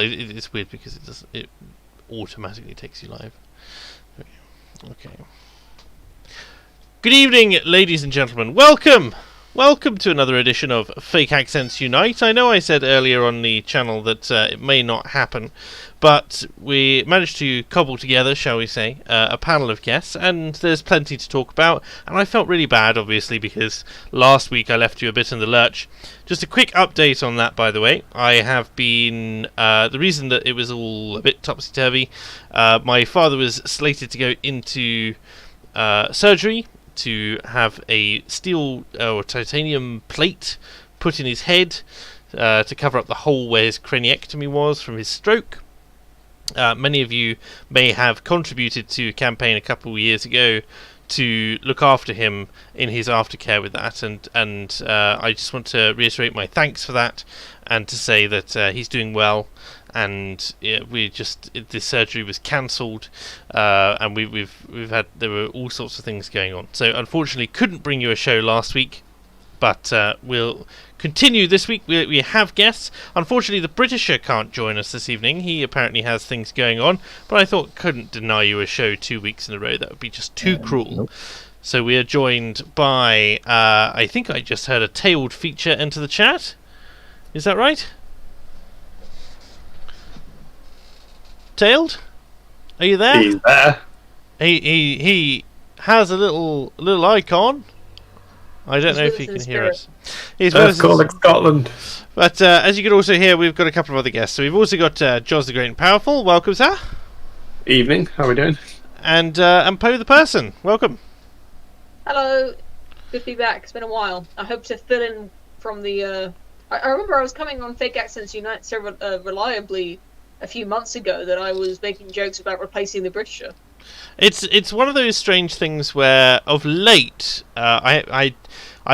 it's weird because it automatically takes you live. Okay. Good evening, ladies and gentlemen. Welcome to another edition of Fake Accents Unite. I know I said earlier on the channel that it may not happen, but we managed to cobble together, shall we say, a panel of guests, and there's plenty to talk about. And I felt really bad, obviously, because last week I left you a bit in the lurch. Just a quick update on that, by the way. I have been... the reason that it was all a bit topsy-turvy, my father was slated to go into surgery to have a steel or titanium plate put in his head to cover up the hole where his craniectomy was from his stroke. Many of you may have contributed to a campaign a couple of years ago to look after him in his aftercare with that, and I just want to reiterate my thanks for that and to say that he's doing well. And this surgery was cancelled, and there were all sorts of things going on. So unfortunately, couldn't bring you a show last week, but we'll continue this week. We have guests. Unfortunately, the Britisher can't join us this evening. He apparently has things going on, but I thought couldn't deny you a show 2 weeks in a row. That would be just too cruel. Nope. So we are joined by I think I just heard a tailed feature enter the chat. Is that right? Tailed? Are you there? He's there. He has a little icon. I don't know if he can hear us. He's calling Scotland. But as you can also hear, we've got a couple of other guests. So we've also got Joz the Great and Powerful. Welcome, sir. Evening. How are we doing? And Poe the Person. Welcome. Hello. Good to be back. It's been a while. I hope to fill in from the... I remember I was coming on Fake Accents Unite so reliably a few months ago that I was making jokes about replacing the Britisher. It's one of those strange things where of late I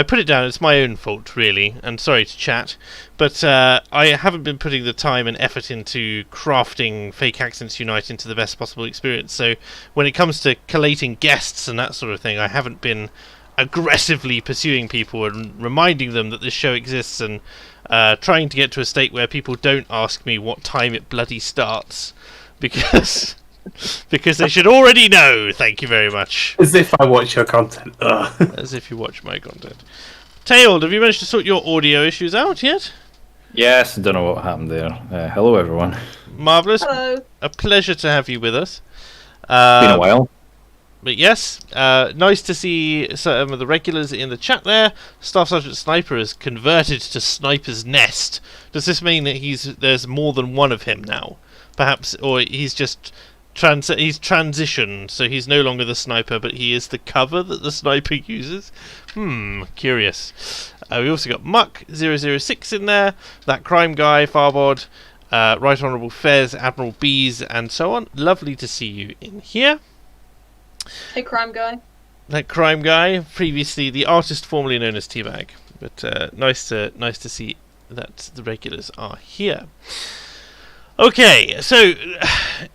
put it down. It's my own fault, really, and sorry to chat, but I haven't been putting the time and effort into crafting Fake Accents Unite into the best possible experience. So when it comes to collating guests and that sort of thing, I haven't been aggressively pursuing people and reminding them that this show exists and trying to get to a state where people don't ask me what time it bloody starts, because they should already know. Thank you very much. As if I watch your content. As if you watch my content. Tailed, have you managed to sort your audio issues out yet? Yes, I don't know what happened there. Hello, everyone. Marvellous. Hello. A pleasure to have you with us. Been a while. But yes, nice to see some of the regulars in the chat there. Staff Sergeant Sniper is converted to Sniper's Nest. Does this mean that there's more than one of him now? Perhaps, or he's just he's transitioned, so he's no longer the sniper, but he is the cover that the sniper uses? Curious. We also got Muck006 in there, that crime guy, Farbod, Right Honourable Fez, Admiral Bees, and so on. Lovely to see you in here. Hey, crime guy. That crime guy, previously the artist formerly known as Teabag. But nice to see that the regulars are here. Okay, so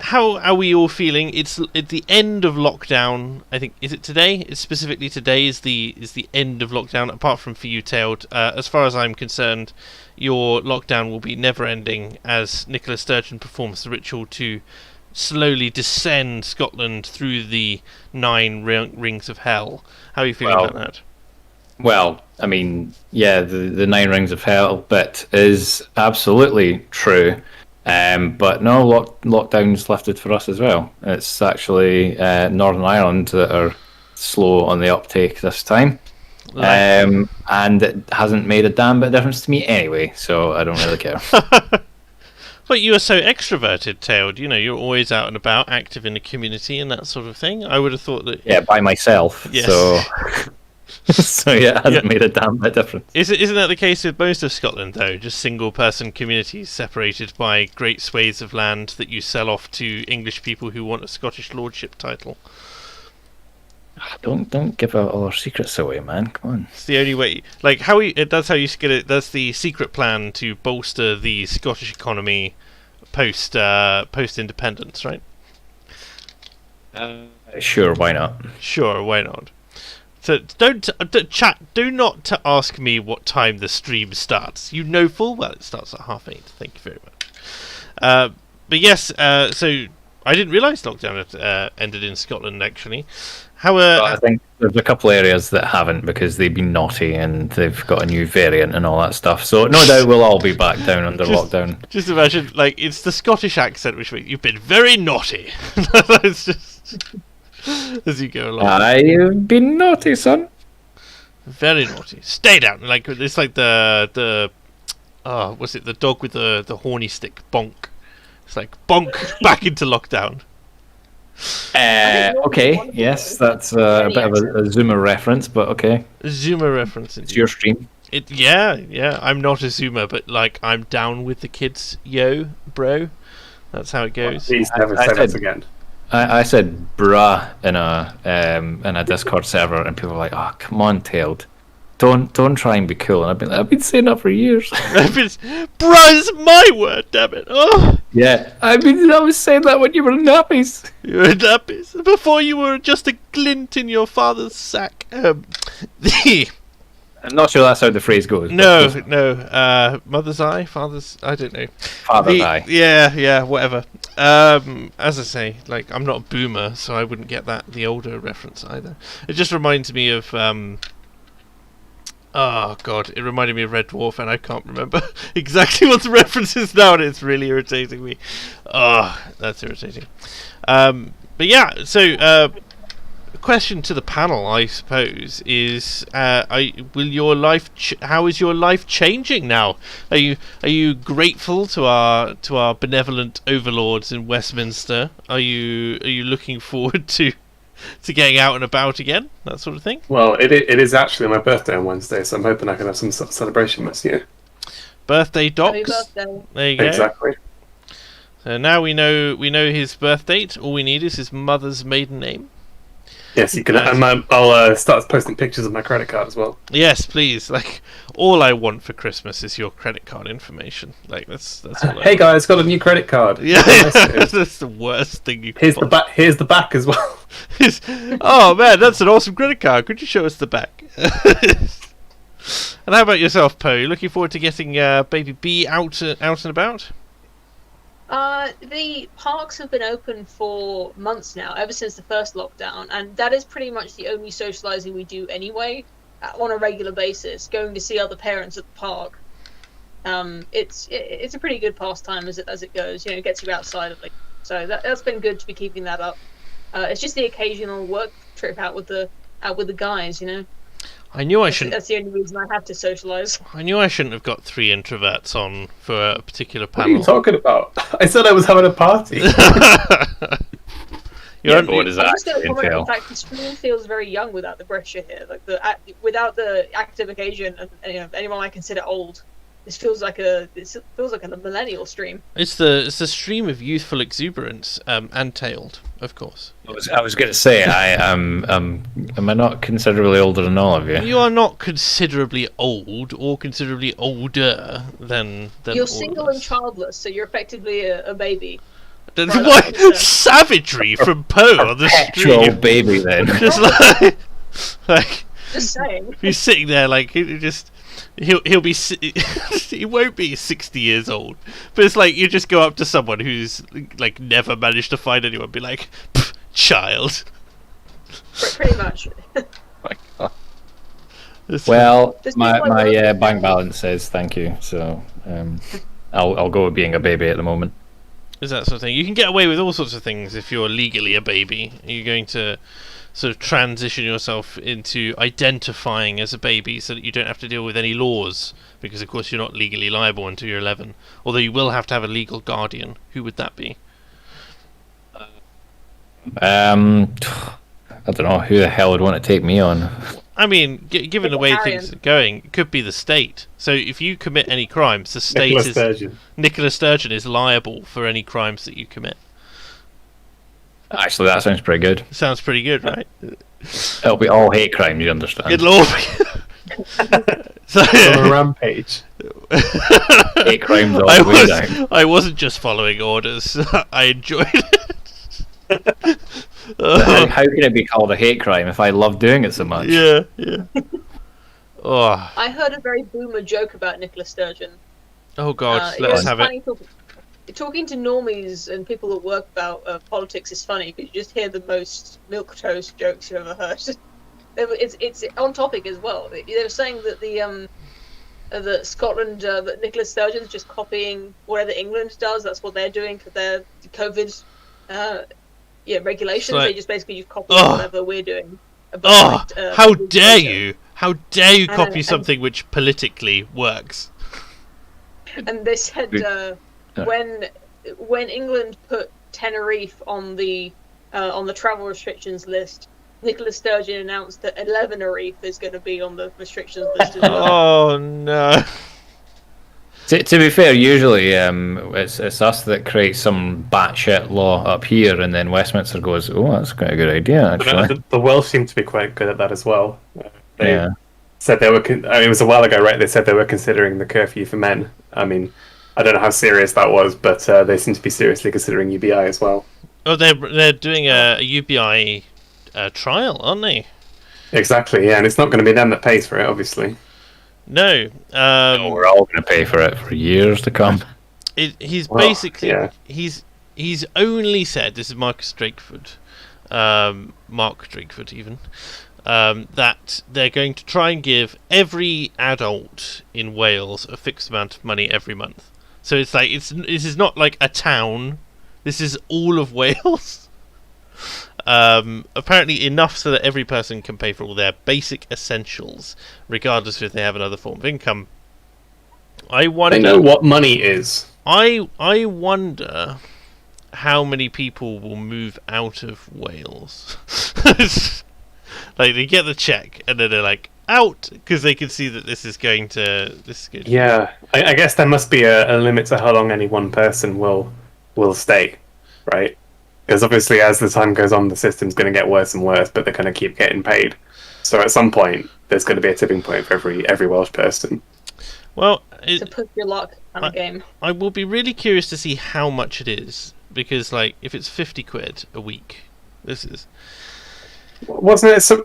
how are we all feeling? It's at the end of lockdown. I think, is it today? It's specifically today is the end of lockdown. Apart from for you, Tailed, as far as I'm concerned, your lockdown will be never ending as Nicola Sturgeon performs the ritual to slowly descend Scotland through the 9 rings of hell. How are you feeling about that? Well, I mean, yeah, the 9 rings of hell bit is absolutely true. But no, lockdown's lifted for us as well. It's actually Northern Ireland that are slow on the uptake this time. And it hasn't made a damn bit of difference to me anyway, so I don't really care. But you are so extroverted, Tailed. You know, you're always out and about, active in the community and that sort of thing. I would have thought that... Yeah, by myself. Yes. So... so yeah, it hasn't made a damn bit difference. Isn't that the case with most of Scotland, though? Just single-person communities separated by great swathes of land that you sell off to English people who want a Scottish lordship title. Don't give out all our secrets away, man. Come on. It's the only way. Like that's how you get it. That's the secret plan to bolster the Scottish economy post independence, right? Sure, why not? Sure, why not? So do not ask me what time the stream starts. You know full well it starts at 8:30. Thank you very much. But yes, so I didn't realise lockdown had ended in Scotland, actually. How? I think there's a couple areas that haven't because they've been naughty and they've got a new variant and all that stuff. So no doubt we'll all be back down under lockdown. Just imagine, like, it's the Scottish accent which makes you've been very naughty. It's just as you go along. I've been naughty, son. Very naughty. Stay down. Like it's like the what's it? The dog with the horny stick. Bonk. It's like bonk back into lockdown. Okay, yes, that's a bit of a Zoomer reference, but okay. Zoomer reference. It's your stream. Yeah. I'm not a Zoomer, but like I'm down with the kids. Yo, bro. That's how it goes. Please never say that again. I said bruh in a Discord server, and people were like, "Oh, come on, Tailed, don't try and be cool." And I've been saying that for years. Bruh, it's my word, damn it. Oh. Yeah, I was saying that when you were in nappies. You were in nappies before you were just a glint in your father's sack. I'm not sure that's how the phrase goes. No. Mother's eye, father's. I don't know. Father's eye. Yeah, whatever. As I say, like I'm not a boomer, so I wouldn't get the older reference either. It just reminds me of oh god, it reminded me of Red Dwarf, and I can't remember exactly what the reference is now, and it's really irritating me. Oh, that's irritating. But yeah, so question to the panel, I suppose, is will your life how is your life changing now? Are you grateful to our benevolent overlords in Westminster? Are you looking forward to getting out and about again, that sort of thing? Well, it is actually my birthday on Wednesday, so I'm hoping I can have some sort of celebration this year. Birthday docs. Happy birthday. There you go. Exactly. So now we know his birth date. All we need is his mother's maiden name. Yes, you can. I'll start posting pictures of my credit card as well. Yes, please. Like, all I want for Christmas is your credit card information. Like, that's all. Hey guys, got a new credit card. Yeah, that's the worst thing you can. Here's the back. Here's the back as well. Oh man, that's an awesome credit card. Could you show us the back? And how about yourself, Poe? You looking forward to getting baby B out and about? The parks have been open for months now, ever since the first lockdown, and that is pretty much the only socialising we do anyway, on a regular basis. Going to see other parents at the park. It's a pretty good pastime as it goes. You know, it gets you outside of it. So that's been good to be keeping that up. It's just the occasional work trip out with the guys. You know. I knew I shouldn't. That's the only reason I have to socialise. I knew I shouldn't have got 3 introverts on for a particular What are panel. you talking about? I said I was having a party. But what does that I'm just going actually to comment entail? on the fact the stream feels very young without the pressure here. Like without the active occasion, and you know, anyone I consider old, this feels like a millennial stream. It's the stream of youthful exuberance, and tailed, of course. I was going to say, am I not considerably older than all of you? You are not considerably old or considerably older than You're all of single us. and childless, so you're effectively a baby. What savagery from Poe on the Petrol stream? baby, then. Just like Just saying. he's sitting there like he'll be he won't be 60 years old, but it's like you just go up to someone who's like never managed to find anyone, be like, child. Pretty much. Well, Just my people like bank balance says thank you, so I'll go with being a baby at the moment. Is that sort of thing? You can get away with all sorts of things if you're legally a baby. Are you going to sort of transition yourself into identifying as a baby so that you don't have to deal with any laws? Because of course you're not legally liable until you're 11. Although you will have to have a legal guardian. Who would that be? I don't know who the hell would want to take me on. I mean, given the way things are going, it could be the state. So if you commit any crimes, the state Nicola Sturgeon is liable for any crimes that you commit. Actually, that sounds pretty good. Sounds pretty good, right? It'll be all hate crimes, you understand? It'll all be... On a rampage. Hate crimes all the way down. I wasn't just following orders. I enjoyed it. How can it be called a hate crime if I love doing it so much? Yeah. Oh I heard a very boomer joke about Nicola Sturgeon. God, let us have it. talking to normies and people at work about politics is funny because you just hear the most milquetoast jokes you've ever heard. It's on topic as well. They were saying that that Scotland, that Nicola Sturgeon's just copying whatever England does. That's what they're doing for their COVID, regulations. Like, they just basically just copy whatever we're doing. How dare you? How dare you copy something which politically works? And they said when England put Tenerife on the travel restrictions list, Nicola Sturgeon announced that 11erife is going to be on the restrictions list as well. Oh no! To be fair, usually it's us that create some batshit law up here, and then Westminster goes, "Oh, that's quite a good idea, actually." The Welsh seem to be quite good at that as well. They Yeah. said they were. It was a while ago, right? They said they were considering the curfew for men. I mean, I don't know how serious that was, but they seem to be seriously considering UBI as well. Oh, they're doing a UBI trial, aren't they? Exactly, yeah, and it's not going to be them that pays for it, obviously. No. We're all going to pay for it for years to come. He's Well, basically yeah. he's only said, this is Mark Drakeford even, that they're going to try and give every adult in Wales a fixed amount of money every month. So it's like this is not like a town. This is all of Wales. Apparently enough so that every person can pay for all their basic essentials, regardless if they have another form of income. I wonder. They know what money is. I wonder how many people will move out of Wales. Like they get the check and then they're like out because they can see that this is going to. Yeah, I guess there must be a limit to how long any one person will stay, right? Because obviously, as the time goes on, the system's going to get worse and worse, but they're going to keep getting paid. So at some point, there's going to be a tipping point for every Welsh person. Well, It's a push your luck kind of game. I will be really curious to see how much it is because, like, if it's 50 quid a week, this is. Wasn't it some...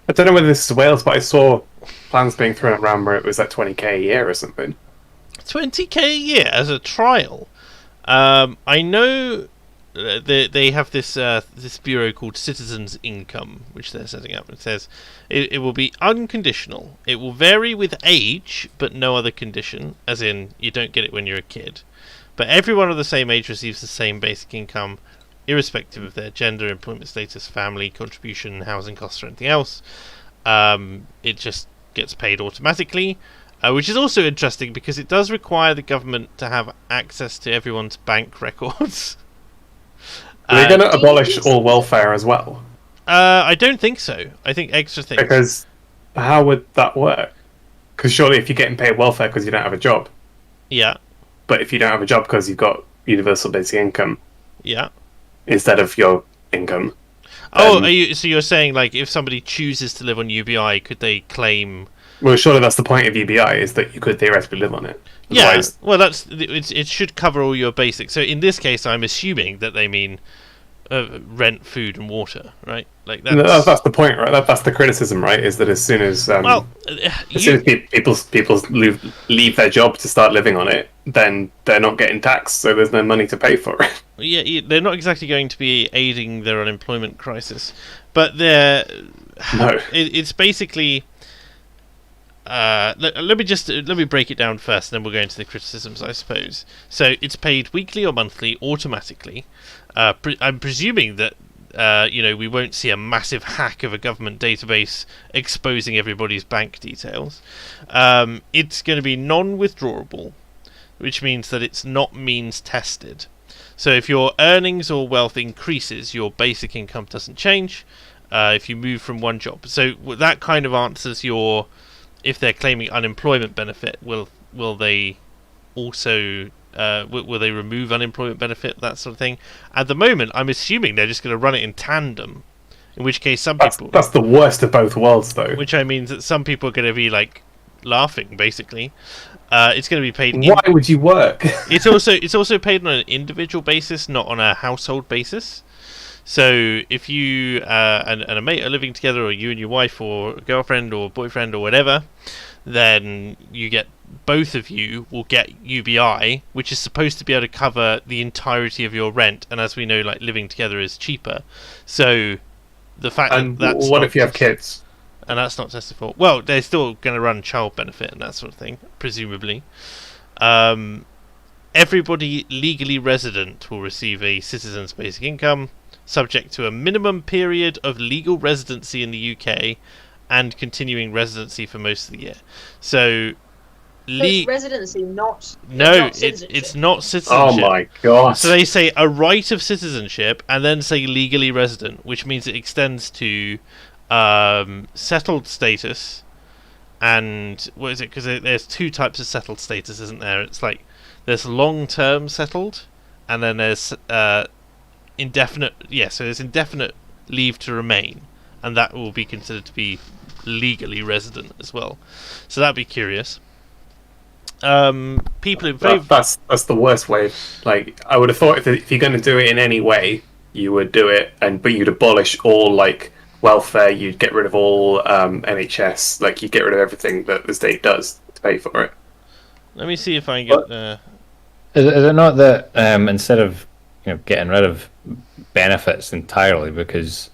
I don't know whether this is Wales, but I saw plans being thrown around where it was like 20k a year or something. 20k a year as a trial. I know they have this bureau called Citizens Income, which they're setting up. It says it will be unconditional. It will vary with age, but no other condition. As in, you don't get it when you're a kid. But everyone of the same age receives the same basic income, irrespective of their gender, employment status, family contribution, housing costs, or anything else. It just gets paid automatically. Which is also interesting because it does require the government to have access to everyone's bank records. Are they going to abolish all welfare as well? I don't think so. I think extra things. Because how would that work? Because surely if you're getting paid welfare because you don't have a job, Yeah, but if you don't have a job because you've got universal basic income yeah. instead of your income... Oh, so you're saying like if somebody chooses to live on UBI, could they claim... Well, surely that's the point of UBI, is that you could theoretically live on it. Yeah, Otherwise... well, it should cover all your basics. So in this case, I'm assuming that they mean rent, food, and water, right? Like that's the point, right? That's the criticism, right? Is that as soon as people leave their job to start living on it, then they're not getting taxed, so there's no money to pay for it. Yeah, they're not exactly going to be aiding their unemployment crisis, but they're. No. It's basically. Let me break it down first, and then we'll go into the criticisms, I suppose. So it's paid weekly or monthly, automatically. I'm presuming that we won't see a massive hack of a government database exposing everybody's bank details. It's going to be non-withdrawable, which means that it's not means tested. So if your earnings or wealth increases, your basic income doesn't change. If you move from one job, so that kind of answers your. If they're claiming unemployment benefit, will they also will they remove unemployment benefit, that sort of thing? At the moment, I'm assuming they're just going to run it in tandem. In which case, that's the worst of both worlds, though. Which means that some people are going to be like laughing, basically. It's going to be paid. Why would you work? It's also paid on an individual basis, not on a household basis. So if you and a mate are living together, or you and your wife or girlfriend or boyfriend or whatever, then you get both of you will get UBI, which is supposed to be able to cover the entirety of your rent, and as we know, like, living together is cheaper. So the fact And that that's what not if you have kids? and that's not tested for. Well, they're still going to run child benefit and that sort of thing, presumably. Everybody legally resident will receive a citizen's basic income, subject to a minimum period of legal residency in the UK and continuing residency for most of the year. So, It's residency, not it's citizenship. not citizenship. Oh my god! So they say a right of citizenship and then say legally resident, which means it extends to settled status. And what is it? Because there's two types of settled status, isn't there? It's like there's long-term settled, and then there's indefinite. Yeah, so there's indefinite leave to remain, and that will be considered to be legally resident as well. So that'd be curious. People in favour. That's the worst way. Like, I would have thought if you're going to do it in any way, you would do it, but you'd abolish all like welfare. You'd get rid of all NHS. Like, you'd get rid of everything that the state does to pay for it. Let me see if I can get. Is it not that instead of getting rid of benefits entirely, because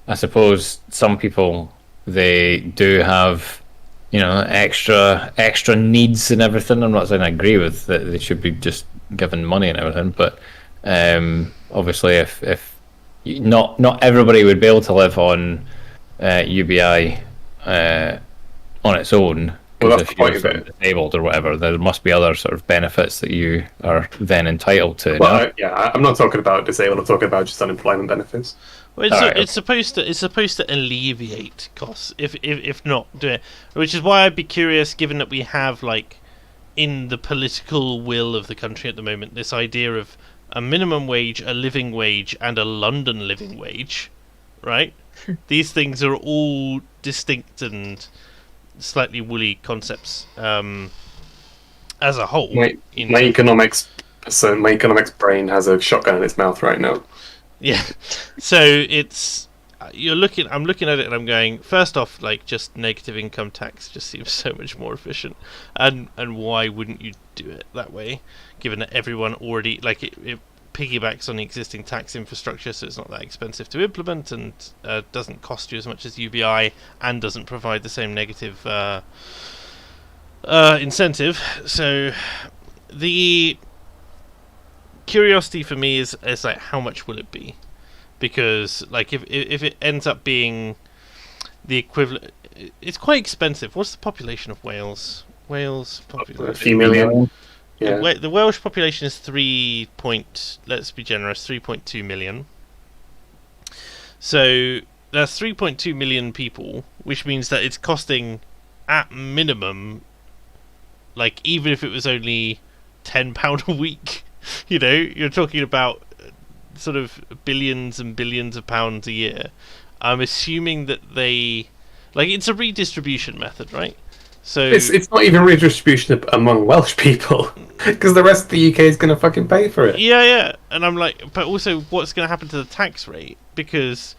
I suppose some people, they do have extra needs and everything. I'm not saying I agree with that they should be just given money and everything, but obviously if not everybody would be able to live on UBI on its own. Well, Because if you're sort of disabled or whatever, there must be other sort of benefits that you are then entitled to. Well, I'm not talking about disabled. I'm talking about just unemployment benefits. Well, it's supposed to alleviate costs, if not do it. Which is why I'd be curious, given that we have, like, in the political will of the country at the moment, this idea of a minimum wage, a living wage, and a London living wage, right? These things are all distinct and slightly woolly concepts as a whole. My economics brain has a shotgun in its mouth right now. Yeah, so I'm looking at it and I'm going, first off, like, just negative income tax just seems so much more efficient, and why wouldn't you do it that way, given that everyone already, like, it piggybacks on the existing tax infrastructure, so it's not that expensive to implement and doesn't cost you as much as UBI and doesn't provide the same negative incentive. So the curiosity for me is like, how much will it be? Because, like, if it ends up being the equivalent, it's quite expensive. What's the population of Wales? Wales population, A few million. Yeah. The Welsh population is let's be generous, 3.2 million. So that's 3.2 million people, which means that it's costing, at minimum, like, even if it was only £10 a week, you're talking about sort of billions and billions of pounds a year. I'm assuming that it's a redistribution method, right? So it's not even redistribution among Welsh people, because the rest of the UK is going to fucking pay for it. Yeah, and I'm like, but also, what's going to happen to the tax rate? Because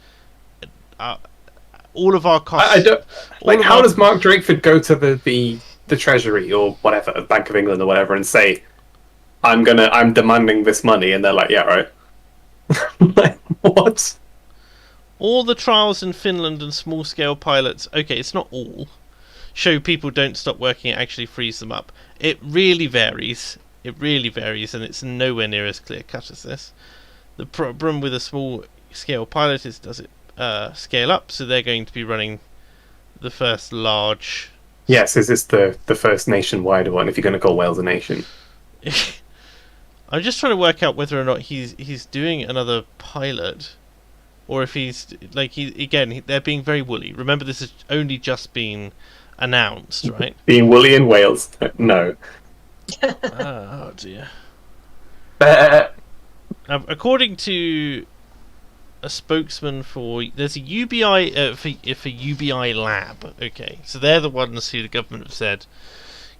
all of our costs. I don't like. How does Mark Drakeford go to the Treasury or whatever, Bank of England or whatever, and say, I'm demanding this money, and they're like, yeah, right. Like, what? All the trials in Finland and small-scale pilots. Okay, it's not all. Show people don't stop working, it actually frees them up. It really varies. And it's nowhere near as clear-cut as this. The problem with a small-scale pilot is, does it scale up? So they're going to be running the first large... Yes, is this the first nationwide one, if you're going to call Wales a nation? I'm just trying to work out whether or not he's doing another pilot, or if he's, like, they're being very woolly. Remember, this has only just been announced, right? Being woolly in Wales? No. Oh dear. Uh, According to a spokesman there's a UBI for UBI Lab. Okay, so they're the ones who the government have said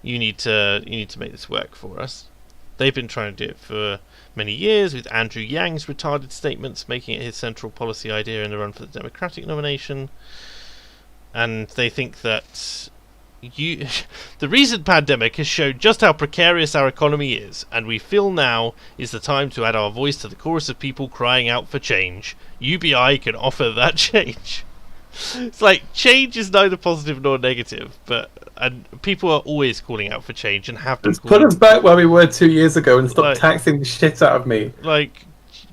you need to make this work for us. They've been trying to do it for many years, with Andrew Yang's retarded statements making it his central policy idea in the run for the Democratic nomination. And they think that The recent pandemic has shown just how precarious our economy is, and we feel now is the time to add our voice to the chorus of people crying out for change. UBI can offer that change. It's like, change is neither positive nor negative, and people are always calling out for change and have been. Let's put us back where we were 2 years ago and stop taxing the shit out of me. Like,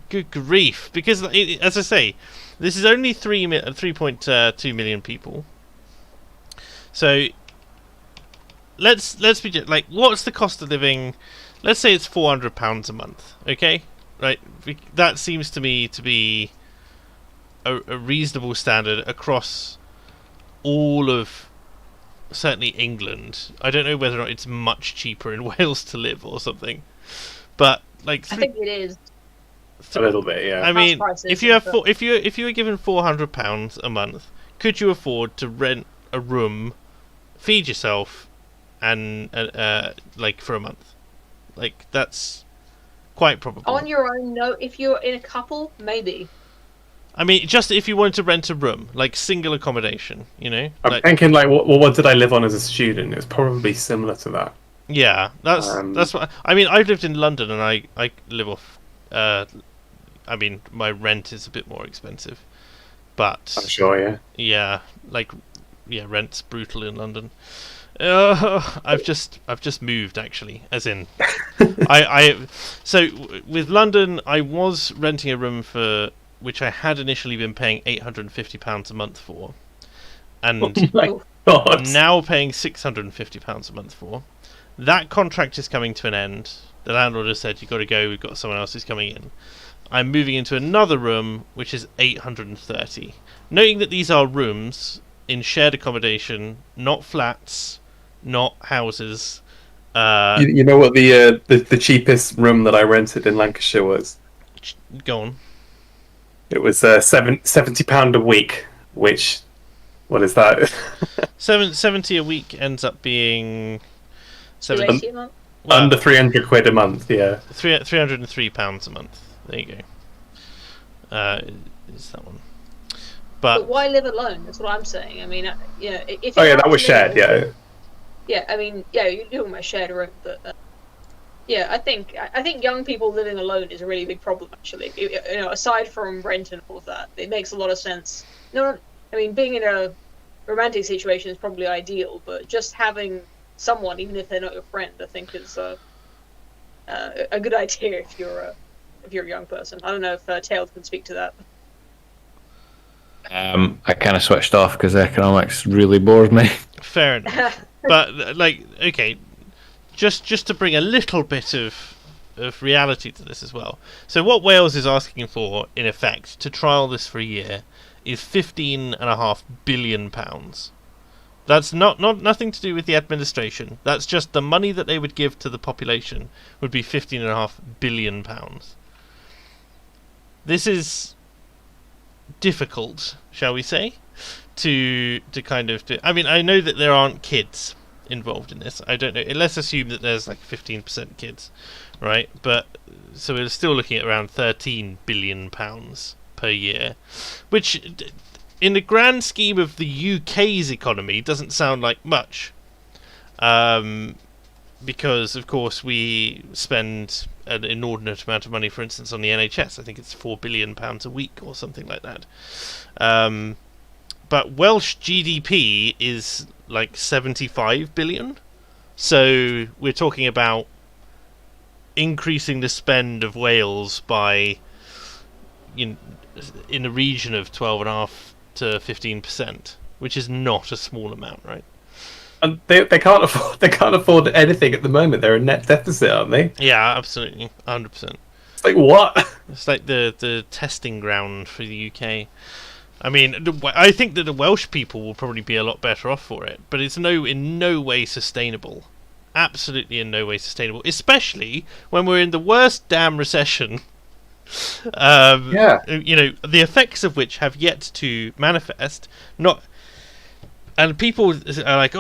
good grief! Because, as I say, this is only 3.2 million people. So let's be like, what's the cost of living? Let's say it's £400 a month. Okay, right? That seems to me to be a reasonable standard across all of, certainly, England. I don't know whether or not it's much cheaper in Wales to live or something, but like I think it is a little bit. Yeah. I mean, if you have if you were given £400 a month, could you afford to rent a room, feed yourself, and like for a month? Like, that's quite probable. On your own, no. If you're in a couple, maybe. I mean, just if you wanted to rent a room, like single accommodation, you know. I'm thinking, like, what did I live on as a student? It's probably similar to that. Yeah, that's what I mean. I've lived in London, and I live off. I mean, my rent is a bit more expensive, but I'm sure, yeah, rent's brutal in London. I've just moved, actually, as in, so with London, I was renting a room for which I had initially been paying £850 a month for, and now paying £650 a month for. That contract is coming to an end. The landlord has said, you've got to go, we've got someone else who's coming in. I'm moving into another room, which is £830. Noting that these are rooms in shared accommodation, not flats, not houses. You know what the cheapest room that I rented in Lancashire was? Go on. It was £70 a week, which, what is that? 70 a week ends up being under £300 a month. Yeah, £303 a month. There you go. Is that one? But why live alone? That's what I'm saying. I mean, if that was shared. Yeah. Yeah, I mean, you're talking about shared room, but yeah, I think young people living alone is a really big problem. Actually, aside from rent and all of that, it makes a lot of sense. No, I mean, being in a romantic situation is probably ideal, but just having someone, even if they're not your friend, I think is a good idea if you're a young person. I don't know if Tails can speak to that. I kind of switched off because economics really bored me. Fair enough. But, like, okay, just to bring a little bit of reality to this as well. So what Wales is asking for, in effect, to trial this for a year, is £15.5 billion. That's nothing to do with the administration. That's just the money that they would give to the population would be £15.5 billion. This is difficult, shall we say, to kind of do. I mean, I know that there aren't kids involved in this. I don't know. Let's assume that there's like 15% kids, right? But so we're still looking at around £13 billion per year, which, in the grand scheme of the UK's economy, doesn't sound like much. Because, of course, we spend an inordinate amount of money, for instance, on the NHS. I think it's £4 billion a week or something like that. But Welsh GDP is like 75 billion. So we're talking about increasing the spend of Wales by in the region of 12.5% to 15%, which is not a small amount, right? And they can't afford anything at the moment. They're in net deficit, aren't they? Yeah, absolutely, 100%. It's like, what? It's like the testing ground for the UK. I mean, I think that the Welsh people will probably be a lot better off for it, but it's in no way sustainable. Absolutely in no way sustainable, especially when we're in the worst damn recession. Yeah. The effects of which have yet to manifest. And people are like,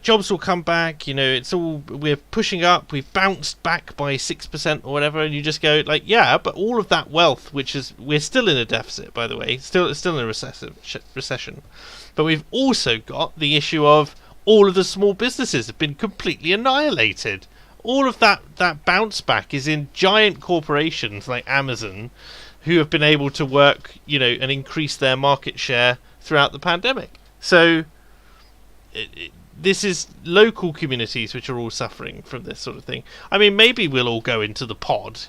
jobs will come back, we're pushing up, we've bounced back by 6% or whatever, and you just go, like, yeah, but all of that wealth, we're still in a deficit, by the way, still in a recession, but we've also got the issue of all of the small businesses have been completely annihilated. All of that bounce back is in giant corporations like Amazon, who have been able to work, and increase their market share throughout the pandemic. So this is local communities which are all suffering from this sort of thing. I mean, maybe we'll all go into the pod,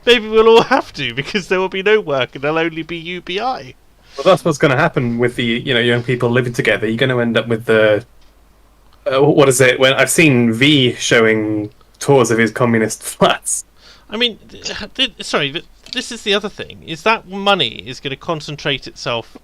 Maybe we'll all have to, because there will be no work and there'll only be UBI. Well, that's what's going to happen with the young people living together. You're going to end up with the what is it? When I've seen V showing tours of his communist flats. I mean, sorry, but this is the other thing: is that money is going to concentrate itself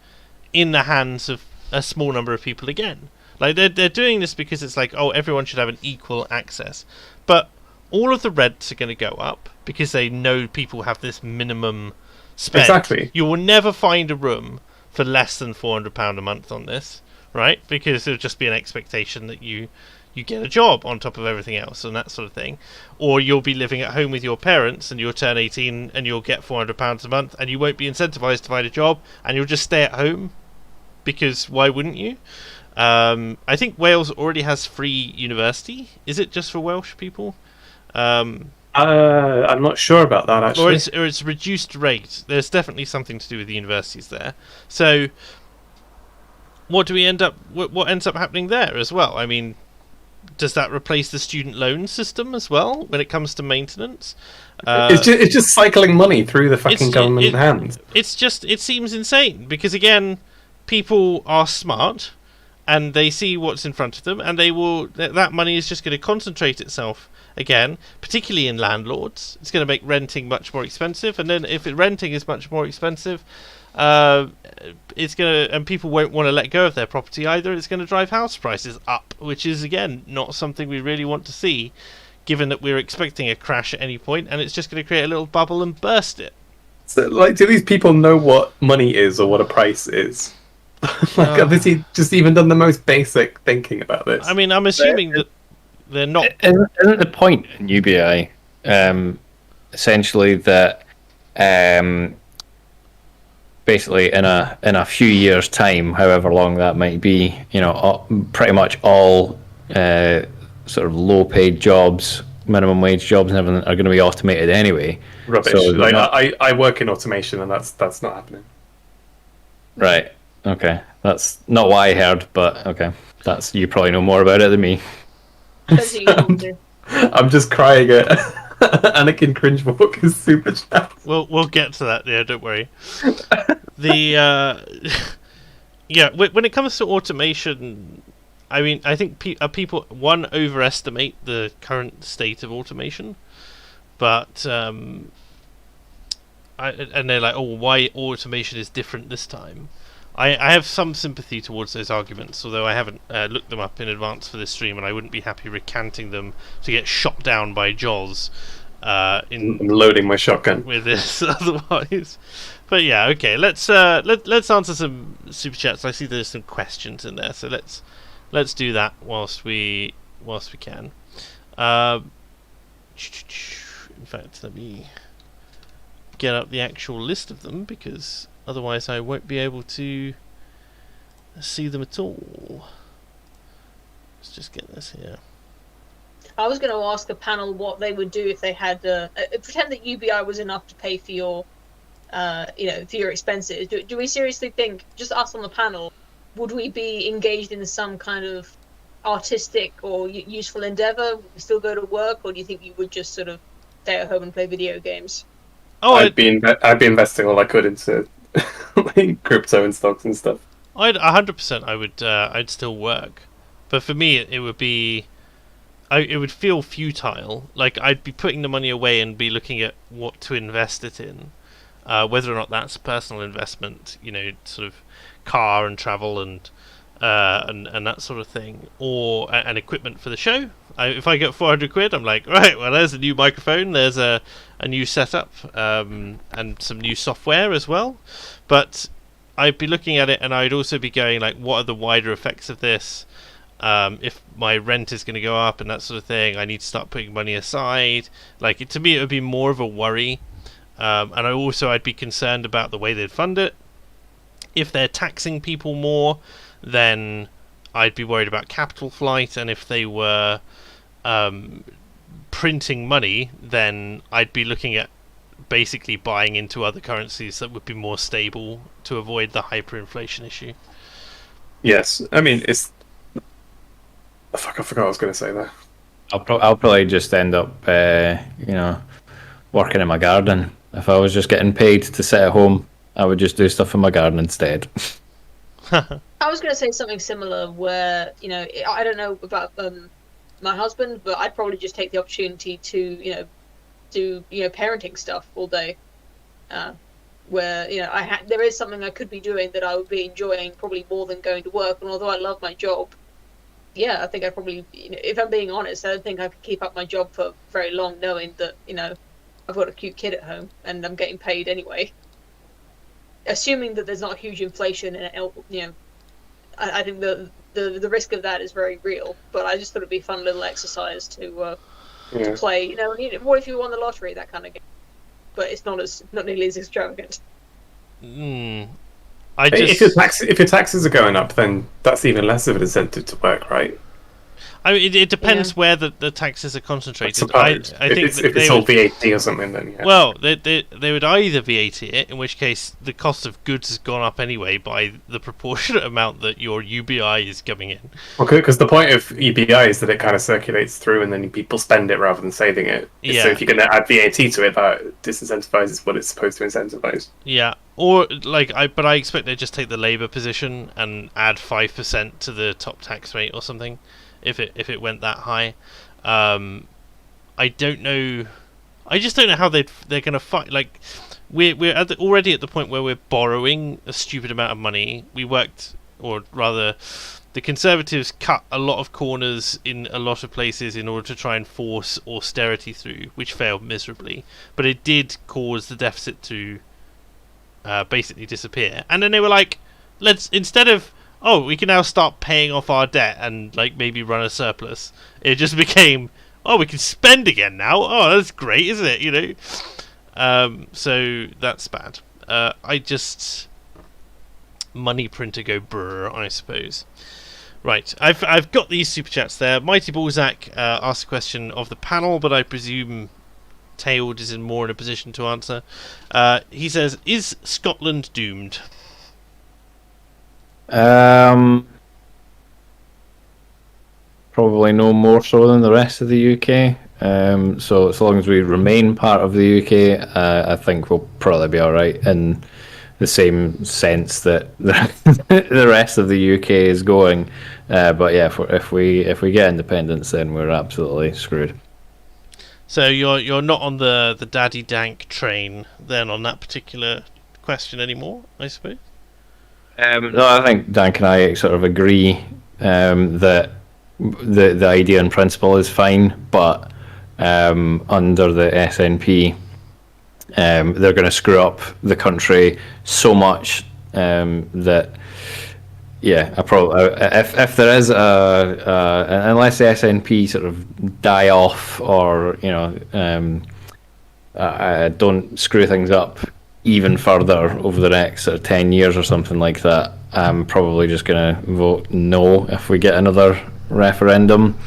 in the hands of a small number of people again. Like they're doing this because it's like, oh, everyone should have an equal access, but all of the rents are going to go up because they know people have this minimum spend. Exactly. You will never find a room for less than £400 a month on this, right? Because it'll just be an expectation that you get a job on top of everything else and that sort of thing. Or you'll be living at home with your parents and you'll turn 18 and you'll get £400 a month and you won't be incentivized to find a job and you'll just stay at home, because why wouldn't you? I think Wales already has free university. Is it just for Welsh people? I'm not sure about that, actually. Or it's reduced rate. There's definitely something to do with the universities there. So, what ends up happening there as well? I mean, does that replace the student loan system as well when it comes to maintenance? It's just cycling money through the fucking government hands. It seems insane because, again, people are smart and they see what's in front of them, and that money is just going to concentrate itself. Again, particularly in landlords, it's going to make renting much more expensive, and then if renting is much more expensive, and people won't want to let go of their property either. It's going to drive house prices up, which is again not something we really want to see, given that we're expecting a crash at any point, and it's just going to create a little bubble and burst it. So, do these people know what money is or what a price is? Have they just even done the most basic thinking about this? I mean, I'm assuming that they're not. Isn't the point in UBI essentially that basically in a few years' time, however long that might be, pretty much all sort of low-paid jobs, minimum wage jobs, and everything are going to be automated anyway. Rubbish. So I work in automation, and that's not happening. Right. Okay. That's not what I heard, but okay. You probably know more about it than me. I'm just crying at Anakin Cringewalker's super chat. We'll get to that. Yeah, don't worry. When it comes to automation, I mean, I think people overestimate the current state of automation, but and they're like, oh, why automation is different this time. I have some sympathy towards those arguments, although I haven't looked them up in advance for this stream, and I wouldn't be happy recanting them to get shot down by Jaws. I'm loading my shotgun with this otherwise. But yeah, okay. Let's answer some super chats. I see there's some questions in there, so let's do that whilst we can. In fact, let me get up the actual list of them, because otherwise I won't be able to see them at all. Let's just get this here. I was going to ask the panel what they would do if they had pretend that UBI was enough to pay for your, for your expenses. Do we seriously think, just us on the panel, would we be engaged in some kind of artistic or useful endeavor? Would we still go to work, or do you think you would just sort of stay at home and play video games? Oh, I'd be investing all I could into like crypto and stocks and stuff. I'd 100%. I'd still work, but for me it would be. It would feel futile. Like, I'd be putting the money away and be looking at what to invest it in, whether or not that's a personal investment, sort of car and travel and that sort of thing, or an equipment for the show. If I get 400 quid, I'm like, right, well, there's a new microphone, there's a new setup, and some new software as well. But I'd be looking at it, and I'd also be going, like, what are the wider effects of this? If my rent is going to go up and that sort of thing, I need to start putting money aside. Like, to me, it would be more of a worry. And I'd be concerned about the way they'd fund it. If they're taxing people more, then I'd be worried about capital flight, and if they were printing money, then I'd be looking at basically buying into other currencies that would be more stable to avoid the hyperinflation issue. Yes, I mean it's. Fuck, I forgot what I was going to say there. I'll probably just end up, working in my garden. If I was just getting paid to sit at home, I would just do stuff in my garden instead. I was going to say something similar where, I don't know about my husband, but I'd probably just take the opportunity to, do, parenting stuff all day. Where, there is something I could be doing that I would be enjoying probably more than going to work. And although I love my job, yeah, I think I probably, if I'm being honest, I don't think I could keep up my job for very long knowing that, I've got a cute kid at home and I'm getting paid anyway. Assuming that there's not huge inflation and, I think the risk of that is very real. But I just thought it'd be a fun little exercise to play. What if you won the lottery, that kind of game? But it's not nearly as extravagant. If your taxes are going up, then that's even less of an incentive to work, right? I mean, it depends where the taxes are concentrated. I think if it's all VAT or something, then yeah. Well, they would either VAT it, in which case the cost of goods has gone up anyway by the proportionate amount that your UBI is coming in. Okay, because the point of UBI is that it kind of circulates through, and then people spend it rather than saving it. Yeah. So if you're going to add VAT to it, that disincentivizes what it's supposed to incentivize. Yeah. Or but I expect they just take the Labour position and add 5% to the top tax rate or something. If it went that high, I don't know. I just don't know how they're going to fight. Like, we're already at the point where we're borrowing a stupid amount of money. We worked, or rather, the Conservatives cut a lot of corners in a lot of places in order to try and force austerity through, which failed miserably. But it did cause the deficit to basically disappear. And then they were like, instead of, we can now start paying off our debt and maybe run a surplus. It just became, we can spend again now. Oh, that's great, isn't it? So that's bad. Money printer go brr, I suppose. Right, I've got these super chats there. Mighty Balzac asked a question of the panel, but I presume Tailed is more in a position to answer. He says, "Is Scotland doomed?" Probably no more so than the rest of the UK. So as long as we remain part of the UK, I think we'll probably be all right in the same sense that the rest of the UK is going. But yeah, if we get independence, then we're absolutely screwed. So you're not on the daddy dank train then on that particular question anymore, I suppose. No, I think Dank and I sort of agree that the idea and principle is fine, but under the SNP, they're going to screw up the country so much that, yeah, if there is unless the SNP sort of die off or don't screw things up even further over the next 10 years or something like that, I'm probably just going to vote no if we get another referendum.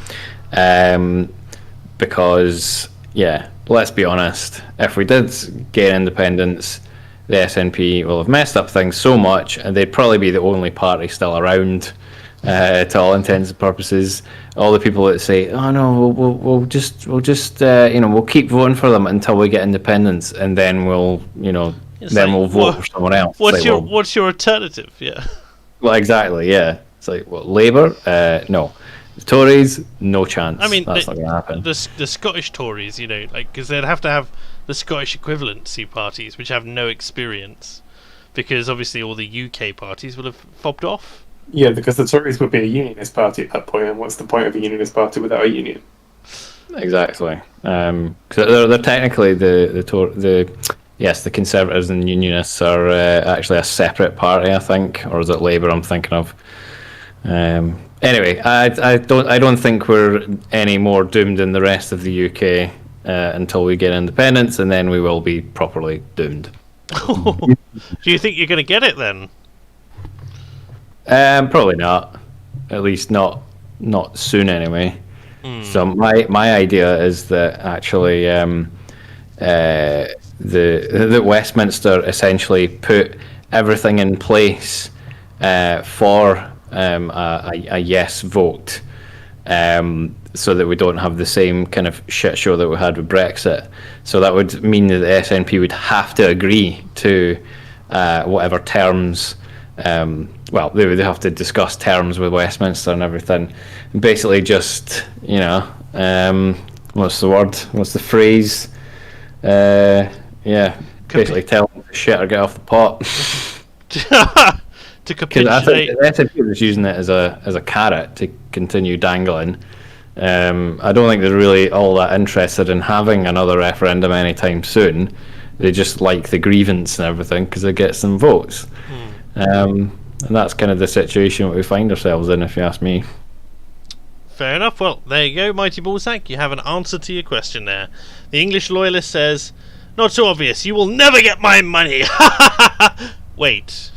Because, yeah, let's be honest, if we did get independence, the SNP will have messed up things so much, and they'd probably be the only party still around to all intents and purposes. All the people that say, "Oh no, we'll just we'll keep voting for them until we get independence, and then we'll we'll vote for someone else." What's your alternative? Yeah. Well, exactly. Yeah. It's like, Labour? No. The Tories? No chance. I mean, that's not going to happen. The Scottish Tories, because they'd have to have the Scottish equivalency parties, which have no experience, because obviously all the UK parties will have fobbed off. Yeah, because the Tories would be a unionist party at that point, and what's the point of a unionist party without a union? Exactly. Because they're technically the Conservatives and Unionists are actually a separate party, I think, or is it Labour I'm thinking of? Anyway, I don't think we're any more doomed than the rest of the UK until we get independence, and then we will be properly doomed. Do you think you're going to get it then? Probably not. at least not soon anyway. So my idea is that actually the Westminster essentially put everything in place for a yes vote, so that we don't have the same kind of shit show that we had with Brexit. So that would mean that the SNP would have to agree to whatever terms. Well, they would have to discuss terms with Westminster and everything. And basically, just what's the word? What's the phrase? Basically tell them to shit or get off the pot. To capitulate. The SNP was using it as a carrot to continue dangling. I don't think they're really all that interested in having another referendum anytime soon. They just like the grievance and everything because it gets them votes. And that's kind of the situation that we find ourselves in, if you ask me. Fair enough. Well, there you go, Mighty Ballsack. You have an answer to your question there. The English loyalist says, "Not so obvious. You will never get my money." Wait.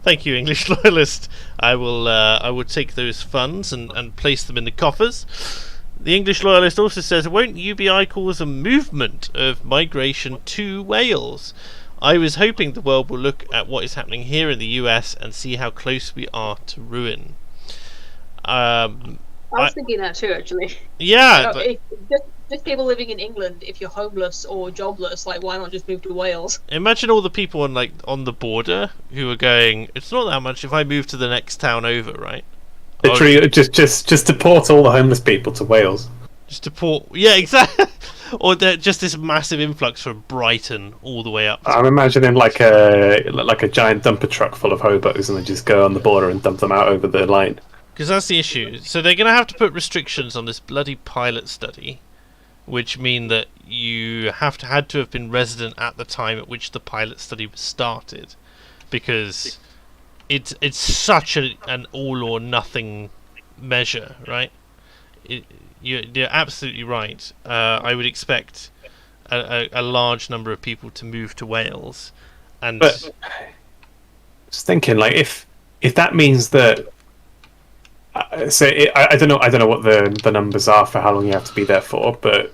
Thank you, English loyalist. I will take those funds and place them in the coffers. The English loyalist also says, "Won't UBI cause a movement of migration to Wales? I was hoping the world will look at what is happening here in the US and see how close we are to ruin." I was thinking that too, actually. Yeah. Just people living in England, if you're homeless or jobless, like, why not just move to Wales? Imagine all the people on the border who are going, it's not that much if I move to the next town over, right? Literally, just deport all the homeless people to Wales. Just deport, yeah, exactly. Or just this massive influx from Brighton all the way up. I'm imagining like a giant dumper truck full of hobos, and they just go on the border and dump them out over the line. Because that's the issue. So they're going to have to put restrictions on this bloody pilot study, which mean that you had to have been resident at the time at which the pilot study was started, because it's such an all or nothing measure, right? You're absolutely right. I would expect a large number of people to move to Wales, but just thinking, like, if that means that. I don't know what the numbers are for how long you have to be there for, but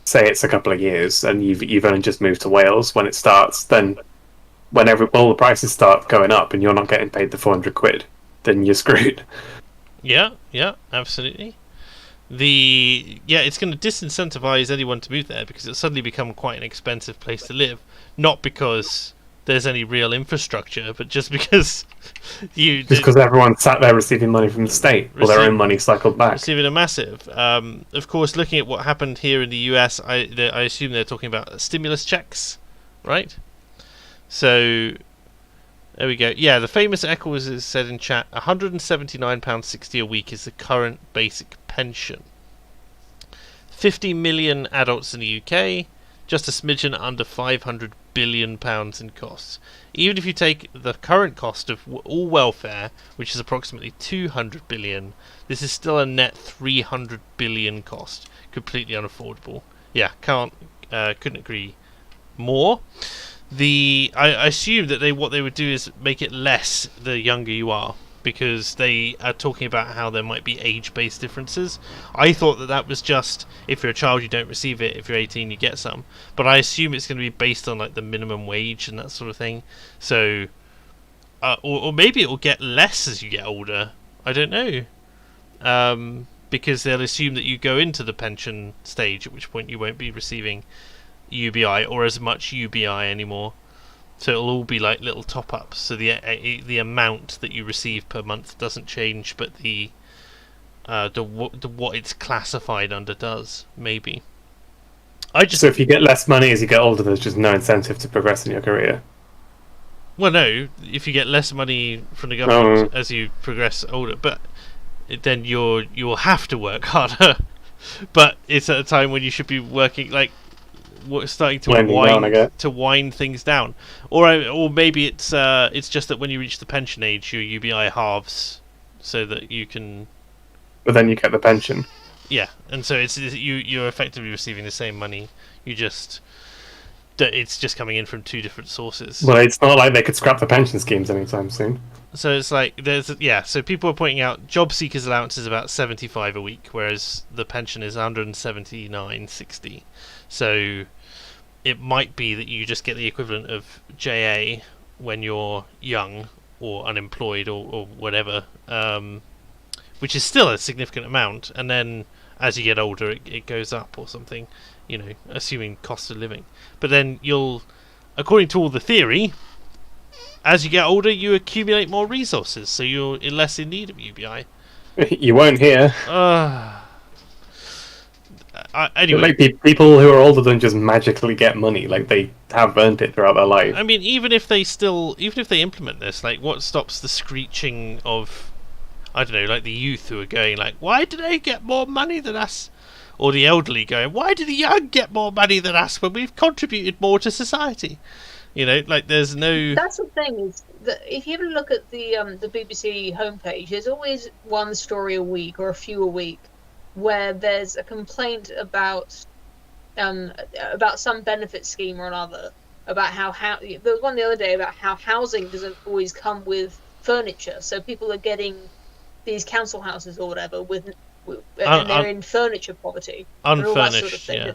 say it's a couple of years and you've only just moved to Wales when it starts, then when all the prices start going up and you're not getting paid the 400 quid, then you're screwed. Yeah, absolutely. It's going to disincentivize anyone to move there because it's suddenly become quite an expensive place to live, not because there's any real infrastructure, but just because because everyone sat there receiving money from the state, or their own money cycled back. Receiving a massive. Of course, looking at what happened here in the US, I assume they're talking about stimulus checks, right? So there we go. Yeah, the famous Eccles has said in chat, £179.60 a week is the current basic pension. 50 million adults in the UK, just a smidgen under £500 billion in costs. Even if you take the current cost of all welfare, which is approximately 200 billion, this is still a net 300 billion cost. Completely unaffordable. Yeah, couldn't agree more. I assume that what they would do is make it less the younger you are, because they are talking about how there might be age-based differences. I thought that was just, if you're a child you don't receive it, if you're 18 you get some, but I assume it's going to be based on like the minimum wage and that sort of thing. So or maybe it will get less as you get older, I don't know, because they'll assume that you go into the pension stage, at which point you won't be receiving UBI or as much UBI anymore. So it'll all be like little top-ups. So the amount that you receive per month doesn't change, but the what it's classified under does, maybe. So if you get less money as you get older, there's just no incentive to progress in your career. Well, no. If you get less money from the government as you progress older, but then you'll have to work harder. But it's at a time when you should be working like. Starting to wind things down, or maybe it's just that when you reach the pension age, your UBI halves, so that you can. But then you get the pension. Yeah, and so you're effectively receiving the same money. You just it's just coming in from two different sources. Well, it's not like they could scrap the pension schemes anytime soon. So it's like so people are pointing out job seekers allowance is about 75 a week, whereas the pension is 179.60. So it might be that you just get the equivalent of JA when you're young or unemployed or whatever, which is still a significant amount, and then as you get older it goes up or something, assuming cost of living. But then according to all the theory, as you get older, you accumulate more resources, so you're less in need of UBI. You won't hear. Anyway, Like people who are older don't just magically get money; like they have earned it throughout their life. I mean, even if they implement this, like, what stops the screeching of, I don't know, like the youth who are going like, why do they get more money than us? Or the elderly going, why do the young get more money than us when we've contributed more to society? Like there's no... That's the thing, is that if you ever look at the BBC homepage, there's always one story a week or a few a week where there's a complaint about some benefit scheme or another, about how there was one the other day about how housing doesn't always come with furniture, so people are getting these council houses or whatever and they're in furniture poverty, unfurnished, and all that sort of thing. Yeah.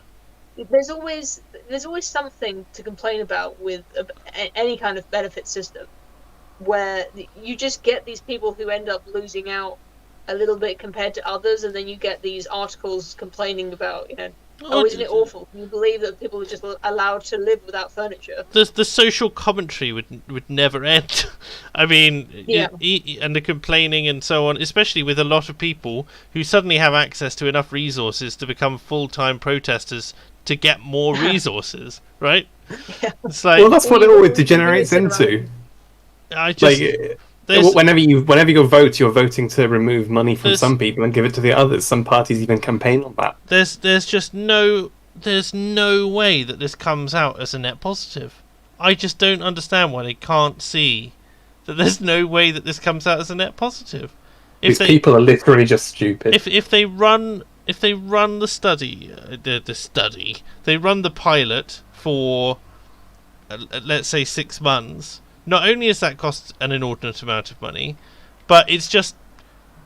There's always something to complain about with any kind of benefit system, where you just get these people who end up losing out a little bit compared to others, and then you get these articles complaining about, isn't it awful? Can you believe that people are just allowed to live without furniture? The social commentary would never end. I mean, yeah. And the complaining and so on, especially with a lot of people who suddenly have access to enough resources to become full-time protesters to get more resources, right? Yeah. It's like, well, that's what it always degenerates into. I just whenever you go vote, you're voting to remove money from some people and give it to the others. Some parties even campaign on that. There's just no way that this comes out as a net positive. I just don't understand why they can't see that there's no way that this comes out as a net positive. These people are literally just stupid. If they run the study, they run the pilot for let's say 6 months. Not only does that cost an inordinate amount of money, but it's just